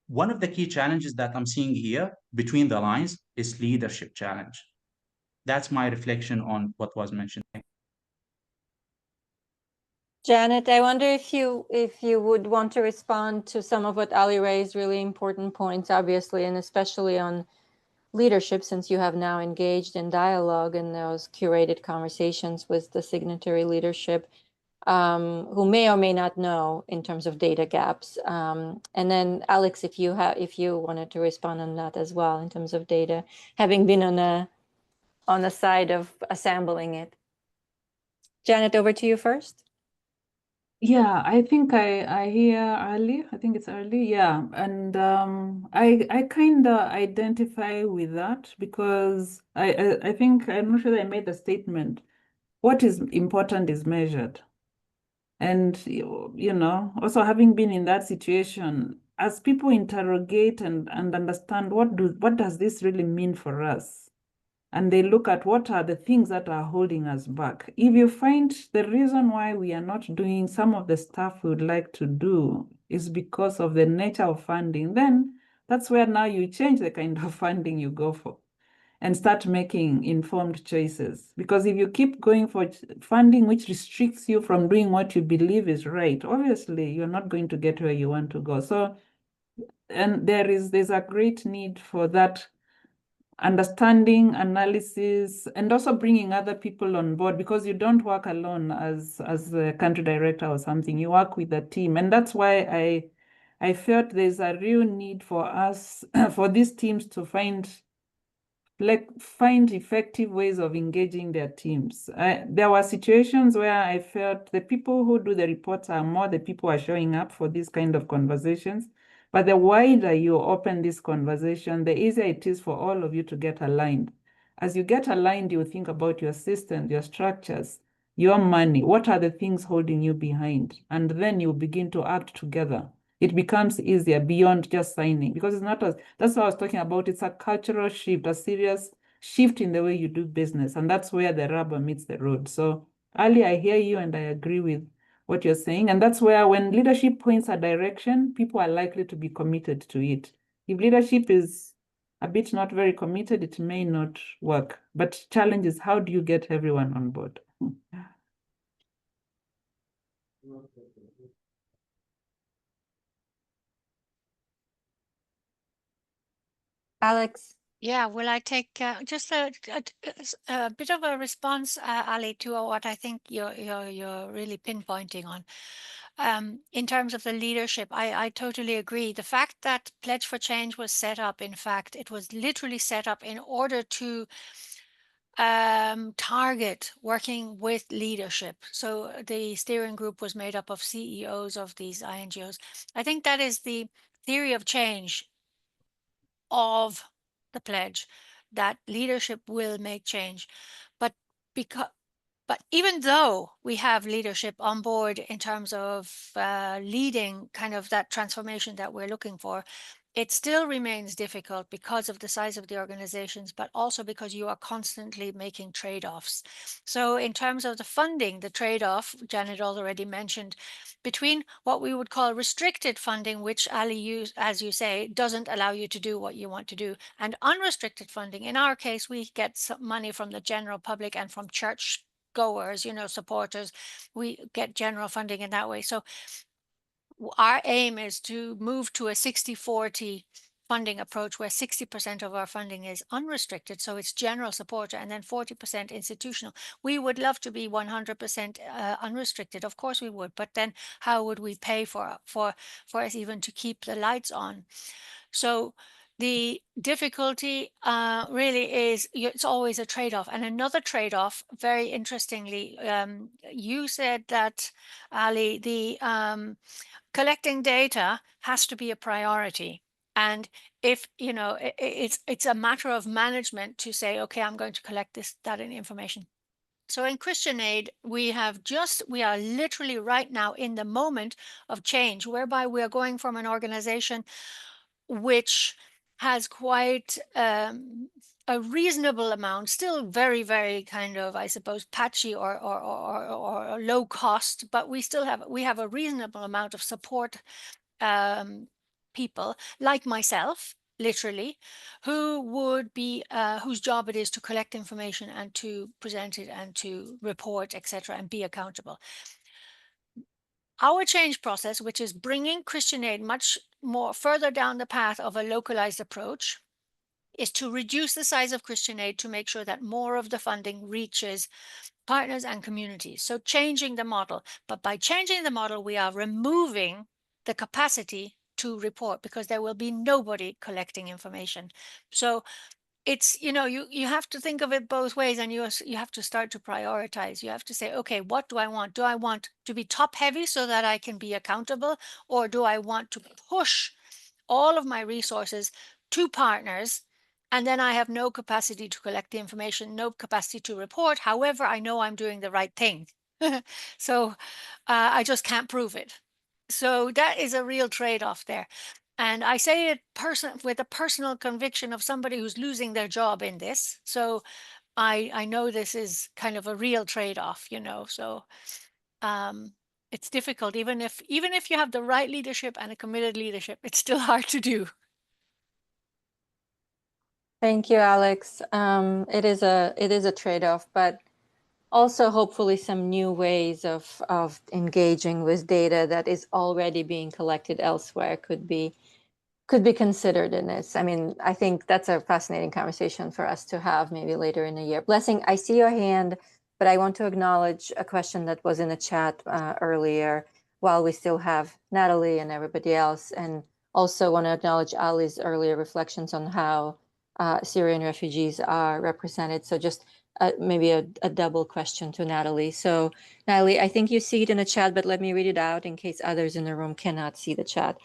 one of the key challenges that I'm seeing here between the lines is leadership challenge. That's my reflection on what was mentioned. Janet, I wonder if you would want to respond to some of what Ali raised, really important points, obviously, and especially on leadership, since you have now engaged in dialogue and those curated conversations with the signatory leadership, who may or may not know in terms of data gaps. And then Alex, if you wanted to respond on that as well in terms of data, having been on the side of assembling it. Janet, over to you first. Yeah, I think I hear early. I think it's early. Yeah, and I kind of identify with that because I think I'm not sure that I made the statement. What is important is measured, and you know, also having been in that situation, as people interrogate and understand what does this really mean for us, and they look at what are the things that are holding us back. If you find the reason why we are not doing some of the stuff we would like to do is because of the nature of funding, then that's where now you change the kind of funding you go for and start making informed choices. Because if you keep going for funding which restricts you from doing what you believe is right, obviously you're not going to get where you want to go. So, and there's a great need for that understanding, analysis, and also bringing other people on board, because you don't work alone as a country director or something. You work with a team, and that's why I felt there's a real need for us for these teams to find effective ways of engaging their teams. There were situations where I felt the people who do the reports are more the people who are showing up for these kind of conversations. But the wider you open this conversation, the easier it is for all of you to get aligned. As you get aligned, you think about your systems, your structures, your money. What are the things holding you behind? And then you begin to act together. It becomes easier beyond just signing, because it's not that's what I was talking about. It's a cultural shift, a serious shift in the way you do business. And that's where the rubber meets the road. So Ali, I hear you and I agree with what you're saying. And that's where when leadership points a direction, people are likely to be committed to it. If leadership is a bit not very committed, it may not work. But challenge is, how do you get everyone on board? Alex. Yeah, will I take just a bit of a response, Ali, to what I think you're really pinpointing on. In terms of the leadership, I totally agree. The fact that Pledge for Change was set up, in fact, it was literally set up in order to target working with leadership. So the steering group was made up of CEOs of these INGOs. I think that is the theory of change of the pledge, that leadership will make change. But even though we have leadership on board in terms of leading kind of that transformation that we're looking for, it still remains difficult because of the size of the organizations, but also because you are constantly making trade-offs. So in terms of the funding, the trade-off, Janet already mentioned, between what we would call restricted funding, which Ali, as you say, doesn't allow you to do what you want to do, and unrestricted funding. In our case, we get some money from the general public and from church goers, supporters. We get general funding in that way. So our aim is to move to a 60-40 funding approach, where 60% of our funding is unrestricted, so it's general supporter, and then 40% institutional. We would love to be 100% unrestricted, of course we would, but then how would we pay for us even to keep the lights on? So the difficulty really is, it's always a trade-off. And another trade-off, very interestingly, you said that, Ali, the collecting data has to be a priority. And if, it's a matter of management to say, okay, I'm going to collect that information. So in Christian Aid, we are literally right now in the moment of change, whereby we are going from an organization which has quite a reasonable amount, still very, very kind of, I suppose, patchy or low cost, but we have a reasonable amount of support people like myself, literally, who would be whose job it is to collect information and to present it and to report, etc., and be accountable. Our change process, which is bringing Christian Aid much more further down the path of a localized approach, is to reduce the size of Christian Aid to make sure that more of the funding reaches partners and communities. So changing the model. But by changing the model, we are removing the capacity to report because there will be nobody collecting information. So it's, you know, you have to think of it both ways, and you have to start to prioritize. You have to say, okay, what do I want? Do I want to be top heavy so that I can be accountable? Or do I want to push all of my resources to partners, and then I have no capacity to collect the information, no capacity to report. However, I know I'm doing the right thing. So I just can't prove it. So that is a real trade-off there. And I say it with a personal conviction of somebody who's losing their job in this. So I know this is kind of a real trade-off, you know. So it's difficult, even if you have the right leadership and a committed leadership, it's still hard to do. Thank you, Alex. It is a trade-off, but also hopefully some new ways of engaging with data that is already being collected elsewhere could be considered in this. I mean, I think that's a fascinating conversation for us to have maybe later in the year. Blessing, I see your hand, but I want to acknowledge a question that was in the chat earlier while we still have Natalie and everybody else, and also want to acknowledge Ali's earlier reflections on how Syrian refugees are represented. So just maybe a double question to Natalie. So Natalie, I think you see it in the chat, but let me read it out in case others in the room cannot see the chat.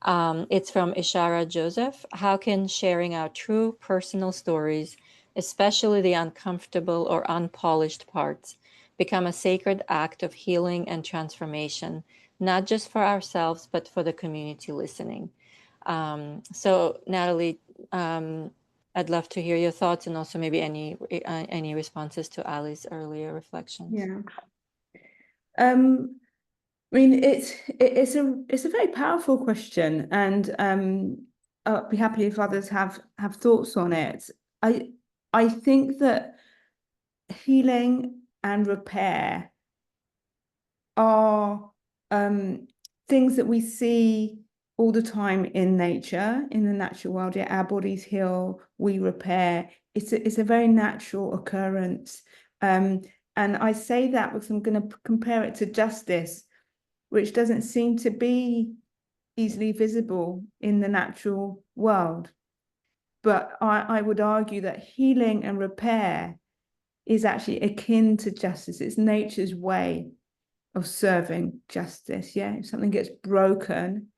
It's from Ishara Joseph. How can sharing our true personal stories, especially the uncomfortable or unpolished parts, become a sacred act of healing and transformation, not just for ourselves, but for the community listening? So Natalie, I'd love to hear your thoughts, and also maybe any responses to Ali's earlier reflections. Yeah. I mean, it's a very powerful question, and I'll be happy if others have thoughts on it. I think that healing and repair are things that we see all the time in nature, in the natural world. Yeah, our bodies heal, we repair. It's a very natural occurrence. And I say that because I'm going to compare it to justice, which doesn't seem to be easily visible in the natural world. But I would argue that healing and repair is actually akin to justice. It's nature's way of serving justice. Yeah, if something gets broken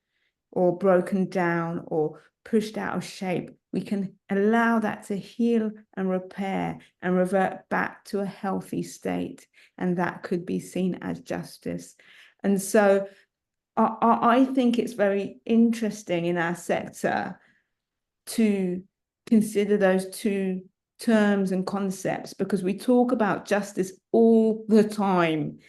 or broken down or pushed out of shape, we can allow that to heal and repair and revert back to a healthy state. And that could be seen as justice. And so I think it's very interesting in our sector to consider those two terms and concepts, because we talk about justice all the time.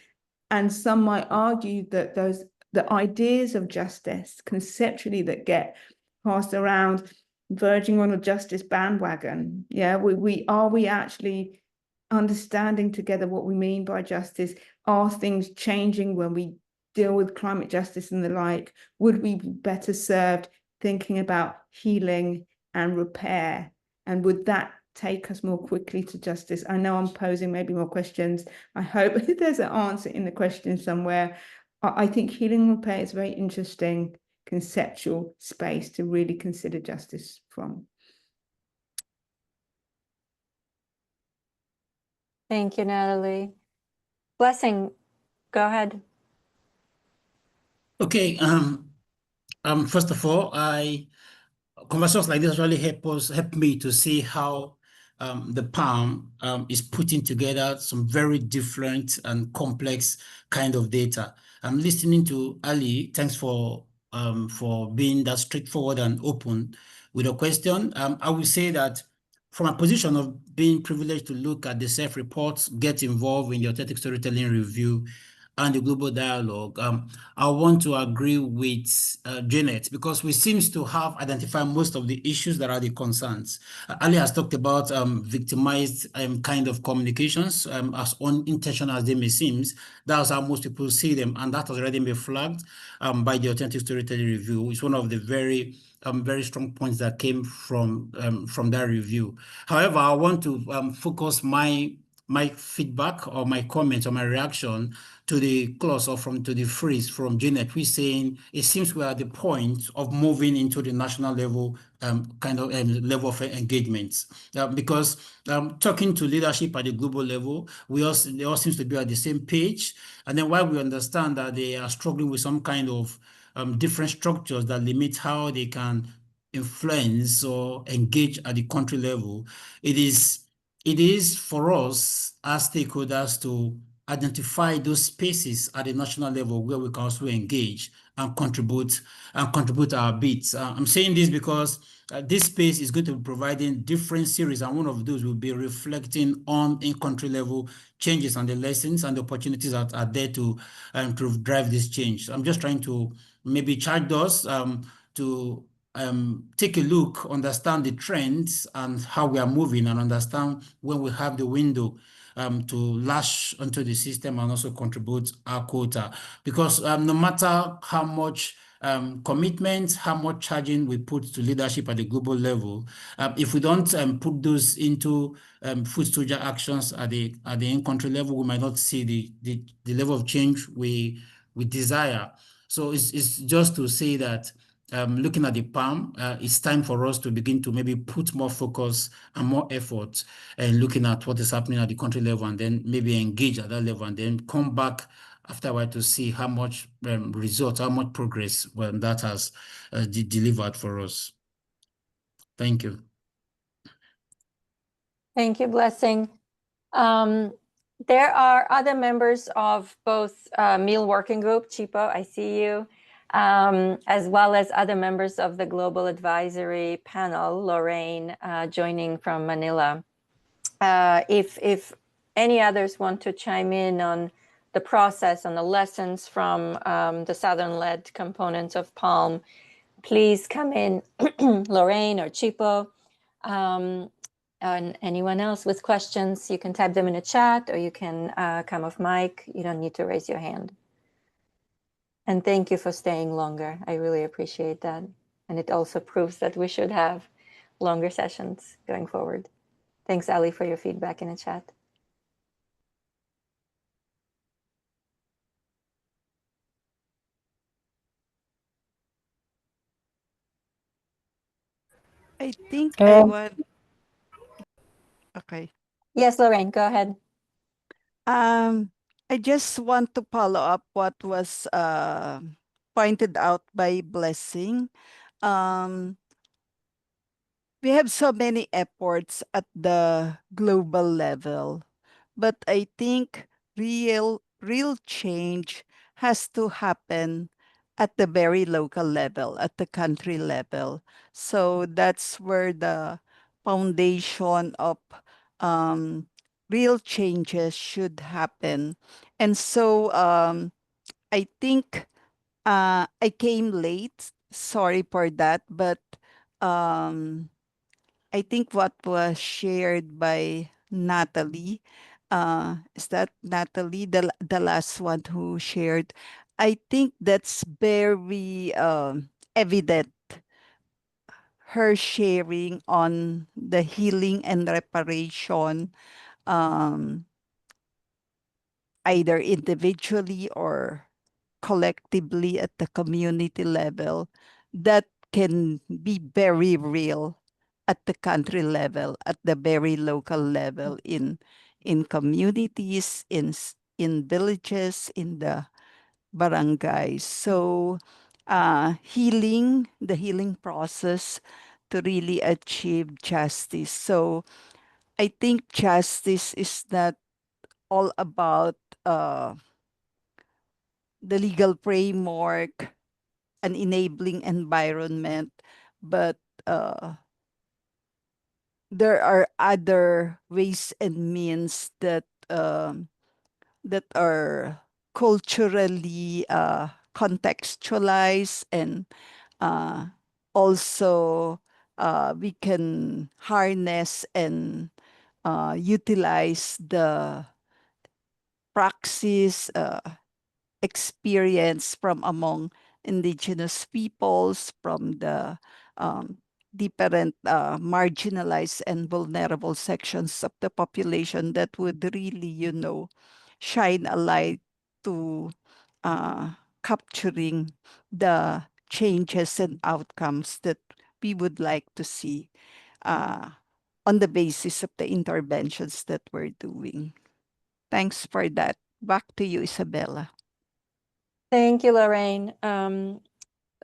And some might argue that the ideas of justice conceptually that get passed around verging on a justice bandwagon. Yeah, are we actually understanding together what we mean by justice? Are things changing when we deal with climate justice and the like? Would we be better served thinking about healing and repair? And would that take us more quickly to justice? I know I'm posing maybe more questions. I hope there's an answer in the question somewhere. I think healing and repair is a very interesting conceptual space to really consider justice from. Thank you, Natalie. Blessing, go ahead. Okay. First of all, conversations like this really help me to see how the PALM is putting together some very different and complex kind of data. I'm listening to Ali. Thanks for being that straightforward and open with a question. I will say that from a position of being privileged to look at the SEF reports, get involved in the authentic storytelling review and the global dialogue, I want to agree with Janet, because we seems to have identified most of the issues that are the concerns. Ali has talked about victimized kind of communications, as unintentional as they may seem. That's how most people see them, and that has already been flagged by the authentic storytelling review. It's one of the very strong points that came from that review. However, I want to focus my feedback or my comment or my reaction to the clause or to the phrase from Janet, who's saying it seems we're at the point of moving into the national level level of engagement. Because talking to leadership at the global level, they all seems to be at the same page. And then while we understand that they are struggling with some kind of different structures that limit how they can influence or engage at the country level, it is for us as stakeholders to identify those spaces at the national level where we can also engage and contribute our bits. I'm saying this because this space is going to be providing different series, and one of those will be reflecting on in-country level changes and the lessons and the opportunities that are there to drive this change. So I'm just trying to maybe charge us to take a look, understand the trends and how we are moving, and understand when we have the window to lash onto the system and also contribute our quota. Because no matter how much commitment, how much charging we put to leadership at the global level, if we don't put those into foot soldier actions at the in-country level, we might not see the level of change we desire. So it's just to say that looking at the PAM, it's time for us to begin to maybe put more focus and more effort and looking at what is happening at the country level, and then maybe engage at that level, and then come back after a while to see how much results, how much progress that has delivered for us. Thank you. Thank you, Blessing. There are other members of both Meal Working Group, Chipo, I see you, as well as other members of the Global Advisory Panel, Lorraine, joining from Manila. If any others want to chime in on the process and the lessons from the Southern-led components of PALM, please come in, Lorraine or Chipo. And anyone else with questions, you can type them in a chat, or you can come off mic. You don't need to raise your hand. And thank you for staying longer. I really appreciate that. And it also proves that we should have longer sessions going forward. Thanks, Ali, for your feedback in the chat. I think I want. Okay. Yes, Lorraine, go ahead. I just want to follow up what was pointed out by Blessing. We have so many efforts at the global level, but I think real change has to happen at the very local level, at the country level. So that's where the foundation of real changes should happen. And so I think I came late. Sorry for that, but I think what was shared by Natalie, is that Natalie, the last one who shared? I think that's very evident. Her sharing on the healing and reparation, either individually or collectively at the community level, that can be very real at the country level, at the very local level, in communities, in villages, in the barangays. So healing, the healing process to really achieve justice. So I think justice is not all about the legal framework, an enabling environment, but there are other ways and means that that are culturally contextualized, and also we can harness and utilize the praxis, experience from among indigenous peoples, from the different marginalized and vulnerable sections of the population that would really, shine a light to capturing the changes and outcomes that we would like to see on the basis of the interventions that we're doing. Thanks for that. Back to you, Isabella. Thank you, Lorraine.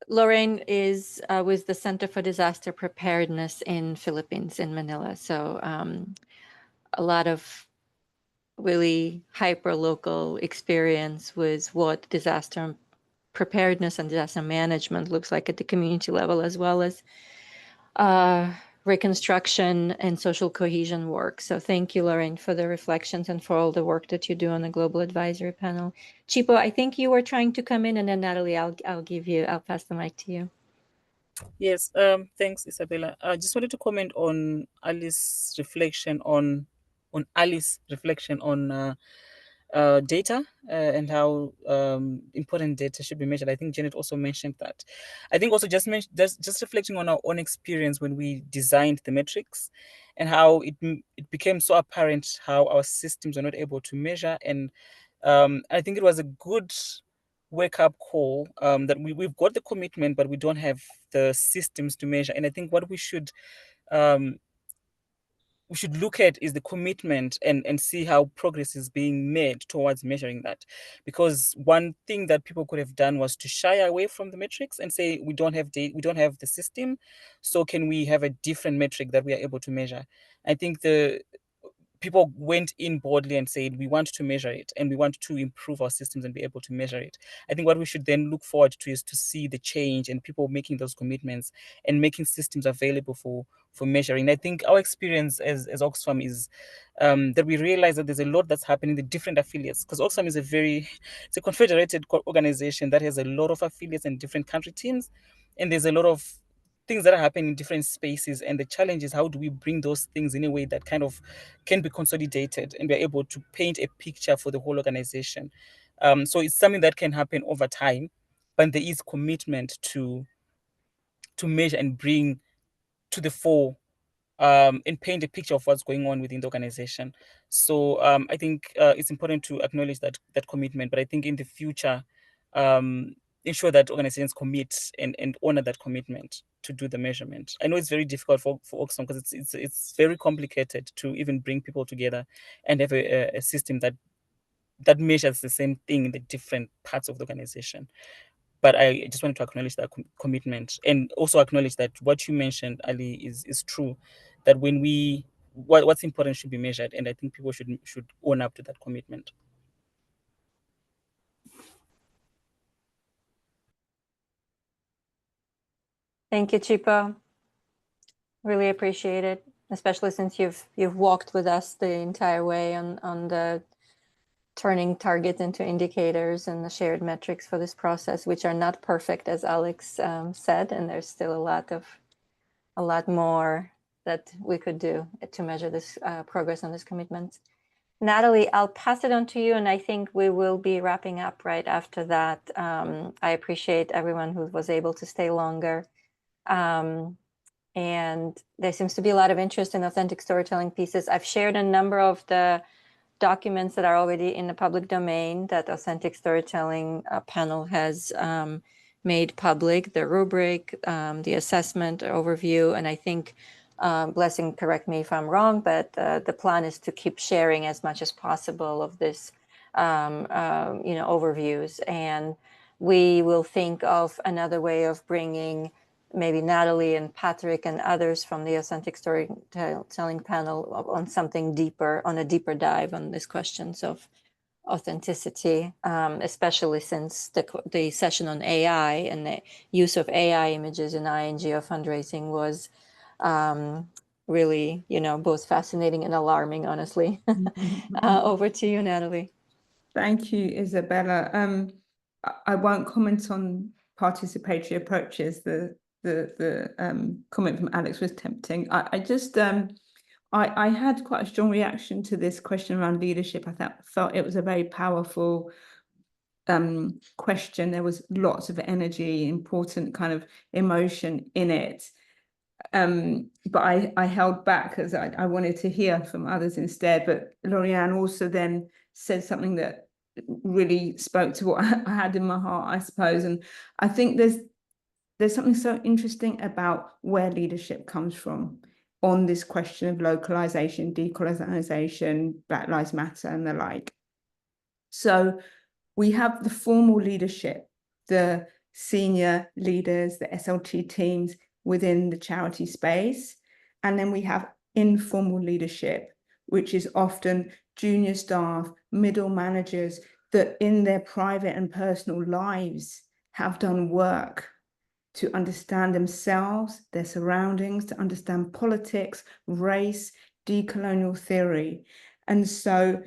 Lorraine is with the Center for Disaster Preparedness in Philippines, in Manila. So a lot of really hyper-local experience with what disaster preparedness and disaster management looks like at the community level, as well as reconstruction and social cohesion work. So thank you, Lorraine, for the reflections and for all the work that you do on the Global Advisory Panel. Chipo, I think you were trying to come in, and then Natalie, I'll pass the mic to you. Yes, thanks, Isabella. I just wanted to comment on Alice's reflection on data and how important data should be measured. I think Janet also mentioned that. I think also just reflecting on our own experience when we designed the metrics and how it became so apparent how our systems are not able to measure. And I think it was a good wake-up call that we've got the commitment, but we don't have the systems to measure. And I think what we should look at is the commitment and see how progress is being made towards measuring that. Because one thing that people could have done was to shy away from the metrics and say, we don't have data, we don't have the system, so can we have a different metric that we are able to measure? I think people went in boldly and said, we want to measure it and we want to improve our systems and be able to measure it. I think what we should then look forward to is to see the change and people making those commitments and making systems available for measuring. I think our experience as Oxfam is that we realize that there's a lot that's happening in the different affiliates, because Oxfam is it's a confederated organization that has a lot of affiliates and different country teams, and there's a lot of things that are happening in different spaces, and the challenge is how do we bring those things in a way that kind of can be consolidated and we're able to paint a picture for the whole organization. So it's something that can happen over time, but there is commitment to measure and bring to the fore and paint a picture of what's going on within the organization. So I think it's important to acknowledge that commitment, but I think in the future, ensure that organizations commit and honor that commitment to do the measurement. I know it's very difficult for Oxfam because it's very complicated to even bring people together and have a system that measures the same thing in the different parts of the organization. But I just wanted to acknowledge that commitment, and also acknowledge that what you mentioned, Ali, is true. That when what's important should be measured, and I think people should own up to that commitment. Thank you, Chipo. Really appreciate it, especially since you've walked with us the entire way on the turning targets into indicators and the shared metrics for this process, which are not perfect, as Alex said, and there's still a lot more that we could do to measure this progress on this commitment. Natalie, I'll pass it on to you, and I think we will be wrapping up right after that. I appreciate everyone who was able to stay longer. And there seems to be a lot of interest in authentic storytelling pieces. I've shared a number of the documents that are already in the public domain that Authentic Storytelling Panel has made public, the rubric, the assessment overview, and I think, Blessing, correct me if I'm wrong, but the plan is to keep sharing as much as possible of this, overviews, and we will think of another way of bringing maybe Natalie and Patrick and others from the Authentic Storytelling Panel on something deeper, on a deeper dive on these questions of authenticity, especially since the session on AI and the use of AI images in INGO fundraising was really, both fascinating and alarming, honestly. Over to you, Natalie. Thank you, Isabella. I won't comment on participatory approaches. The comment from Alex was tempting. I had quite a strong reaction to this question around leadership. I felt it was a very powerful question. There was lots of energy, important kind of emotion in it. But I held back because I wanted to hear from others instead. But Lauriane also then said something that really spoke to what I had in my heart, I suppose. And I think there's something so interesting about where leadership comes from on this question of localization, decolonization, Black Lives Matter, and the like. So we have the formal leadership, the senior leaders, the SLT teams within the charity space. And then we have informal leadership, which is often junior staff, middle managers that in their private and personal lives have done work to understand themselves, their surroundings, to understand politics, race, decolonial theory. And so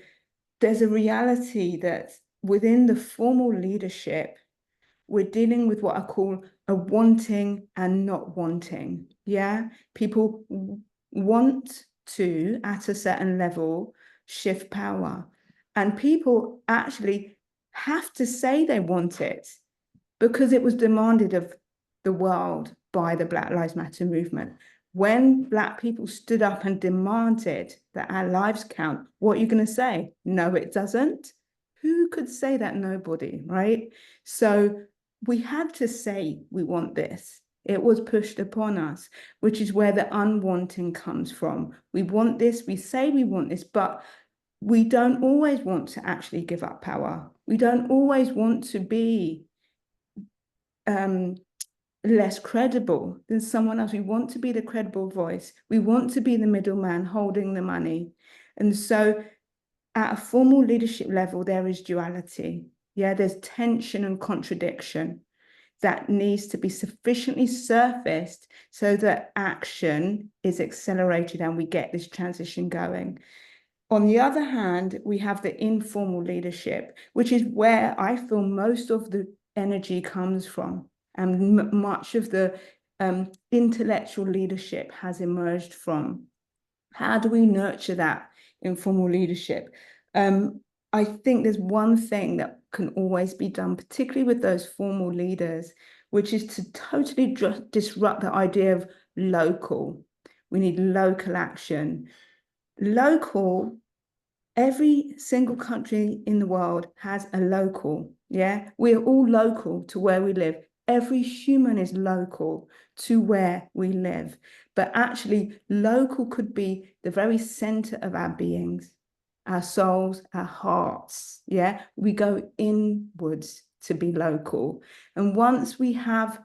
there's a reality that within the formal leadership, we're dealing with what I call a wanting and not wanting. Yeah, people want to, at a certain level, shift power. And people actually have to say they want it because it was demanded of the world by the Black Lives Matter movement. When Black people stood up and demanded that our lives count, what are you going to say? No, it doesn't. Who could say that? Nobody, right? So we had to say we want this. It was pushed upon us, which is where the unwanting comes from. We want this, we say we want this, but we don't always want to actually give up power. We don't always want to be less credible than someone else. We want to be the credible voice. We want to be the middleman holding the money. And so at a formal leadership level, there is duality. Yeah, there's tension and contradiction that needs to be sufficiently surfaced so that action is accelerated and we get this transition going. On the other hand, we have the informal leadership, which is where I feel most of the energy comes from. And much of the intellectual leadership has emerged from. How do we nurture that informal leadership? I think there's one thing that can always be done, particularly with those formal leaders, which is to totally disrupt the idea of local. We need local action. Local, every single country in the world has a local, yeah? We're all local to where we live. Every human is local to where we live. But actually, local could be the very center of our beings, our souls, our hearts, yeah? We go inwards to be local. And once we have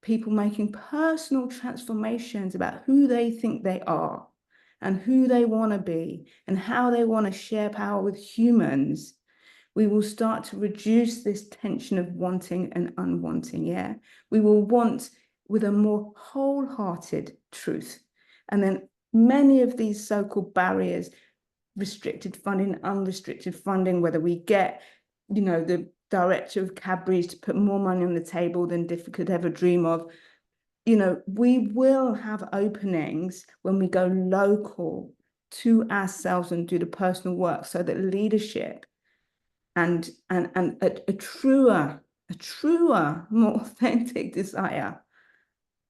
people making personal transformations about who they think they are and who they want to be and how they want to share power with humans, we will start to reduce this tension of wanting and unwanting, yeah? We will want with a more wholehearted truth. And then many of these so-called barriers, restricted funding, unrestricted funding, whether we get, the director of Cadbury's to put more money on the table than Diffie could ever dream of, we will have openings when we go local to ourselves and do the personal work so that leadership and a truer, more authentic desire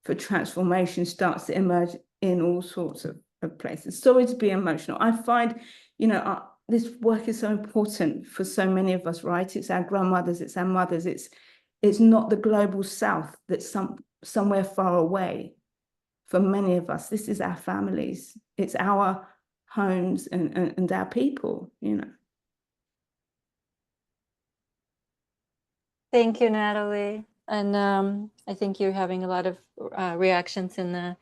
for transformation starts to emerge in all sorts of places. Sorry to be emotional. I find, this work is so important for so many of us, right? It's our grandmothers, it's our mothers, it's not the global south that's somewhere far away. For many of us, this is our families. It's our homes and our people, Thank you, Natalie. And I think you're having a lot of reactions in the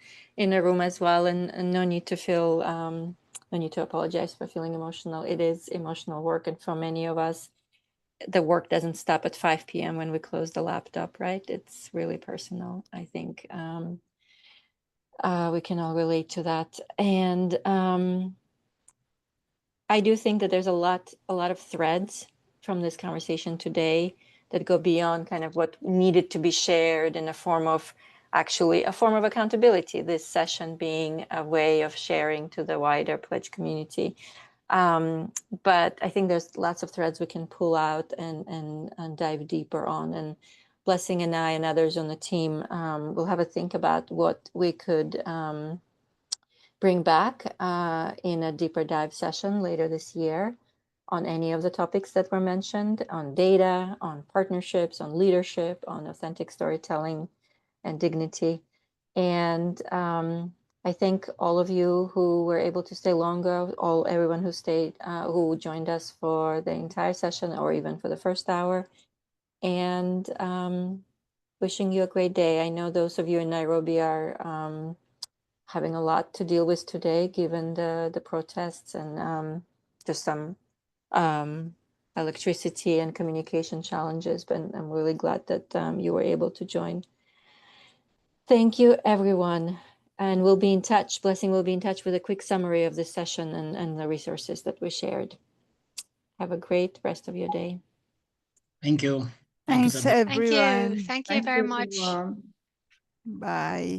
room as well, and no need to feel no need to apologize for feeling emotional. It is emotional work, and for many of us, the work doesn't stop at 5 p.m. when we close the laptop, right? It's really personal, I think. we can all relate to that. And I do think that there's a lot of threads from this conversation today that go beyond kind of what needed to be shared in a form of accountability, this session being a way of sharing to the wider Pledge community. But I think there's lots of threads we can pull out and dive deeper on. And Blessing and I and others on the team will have a think about what we could bring back in a deeper dive session later this year on any of the topics that were mentioned, on data, on partnerships, on leadership, on authentic storytelling and dignity. And I thank all of you who were able to stay longer, everyone who stayed, who joined us for the entire session or even for the first hour. And wishing you a great day. I know those of you in Nairobi are having a lot to deal with today, given the protests and just some electricity and communication challenges, but I'm really glad that you were able to join. Thank you, everyone. And we'll be in touch. Blessing will be in touch with a quick summary of this session and the resources that we shared. Have a great rest of your day. Thank you. Thanks, Isabella. everyone. Thank you very much. everyone. Bye.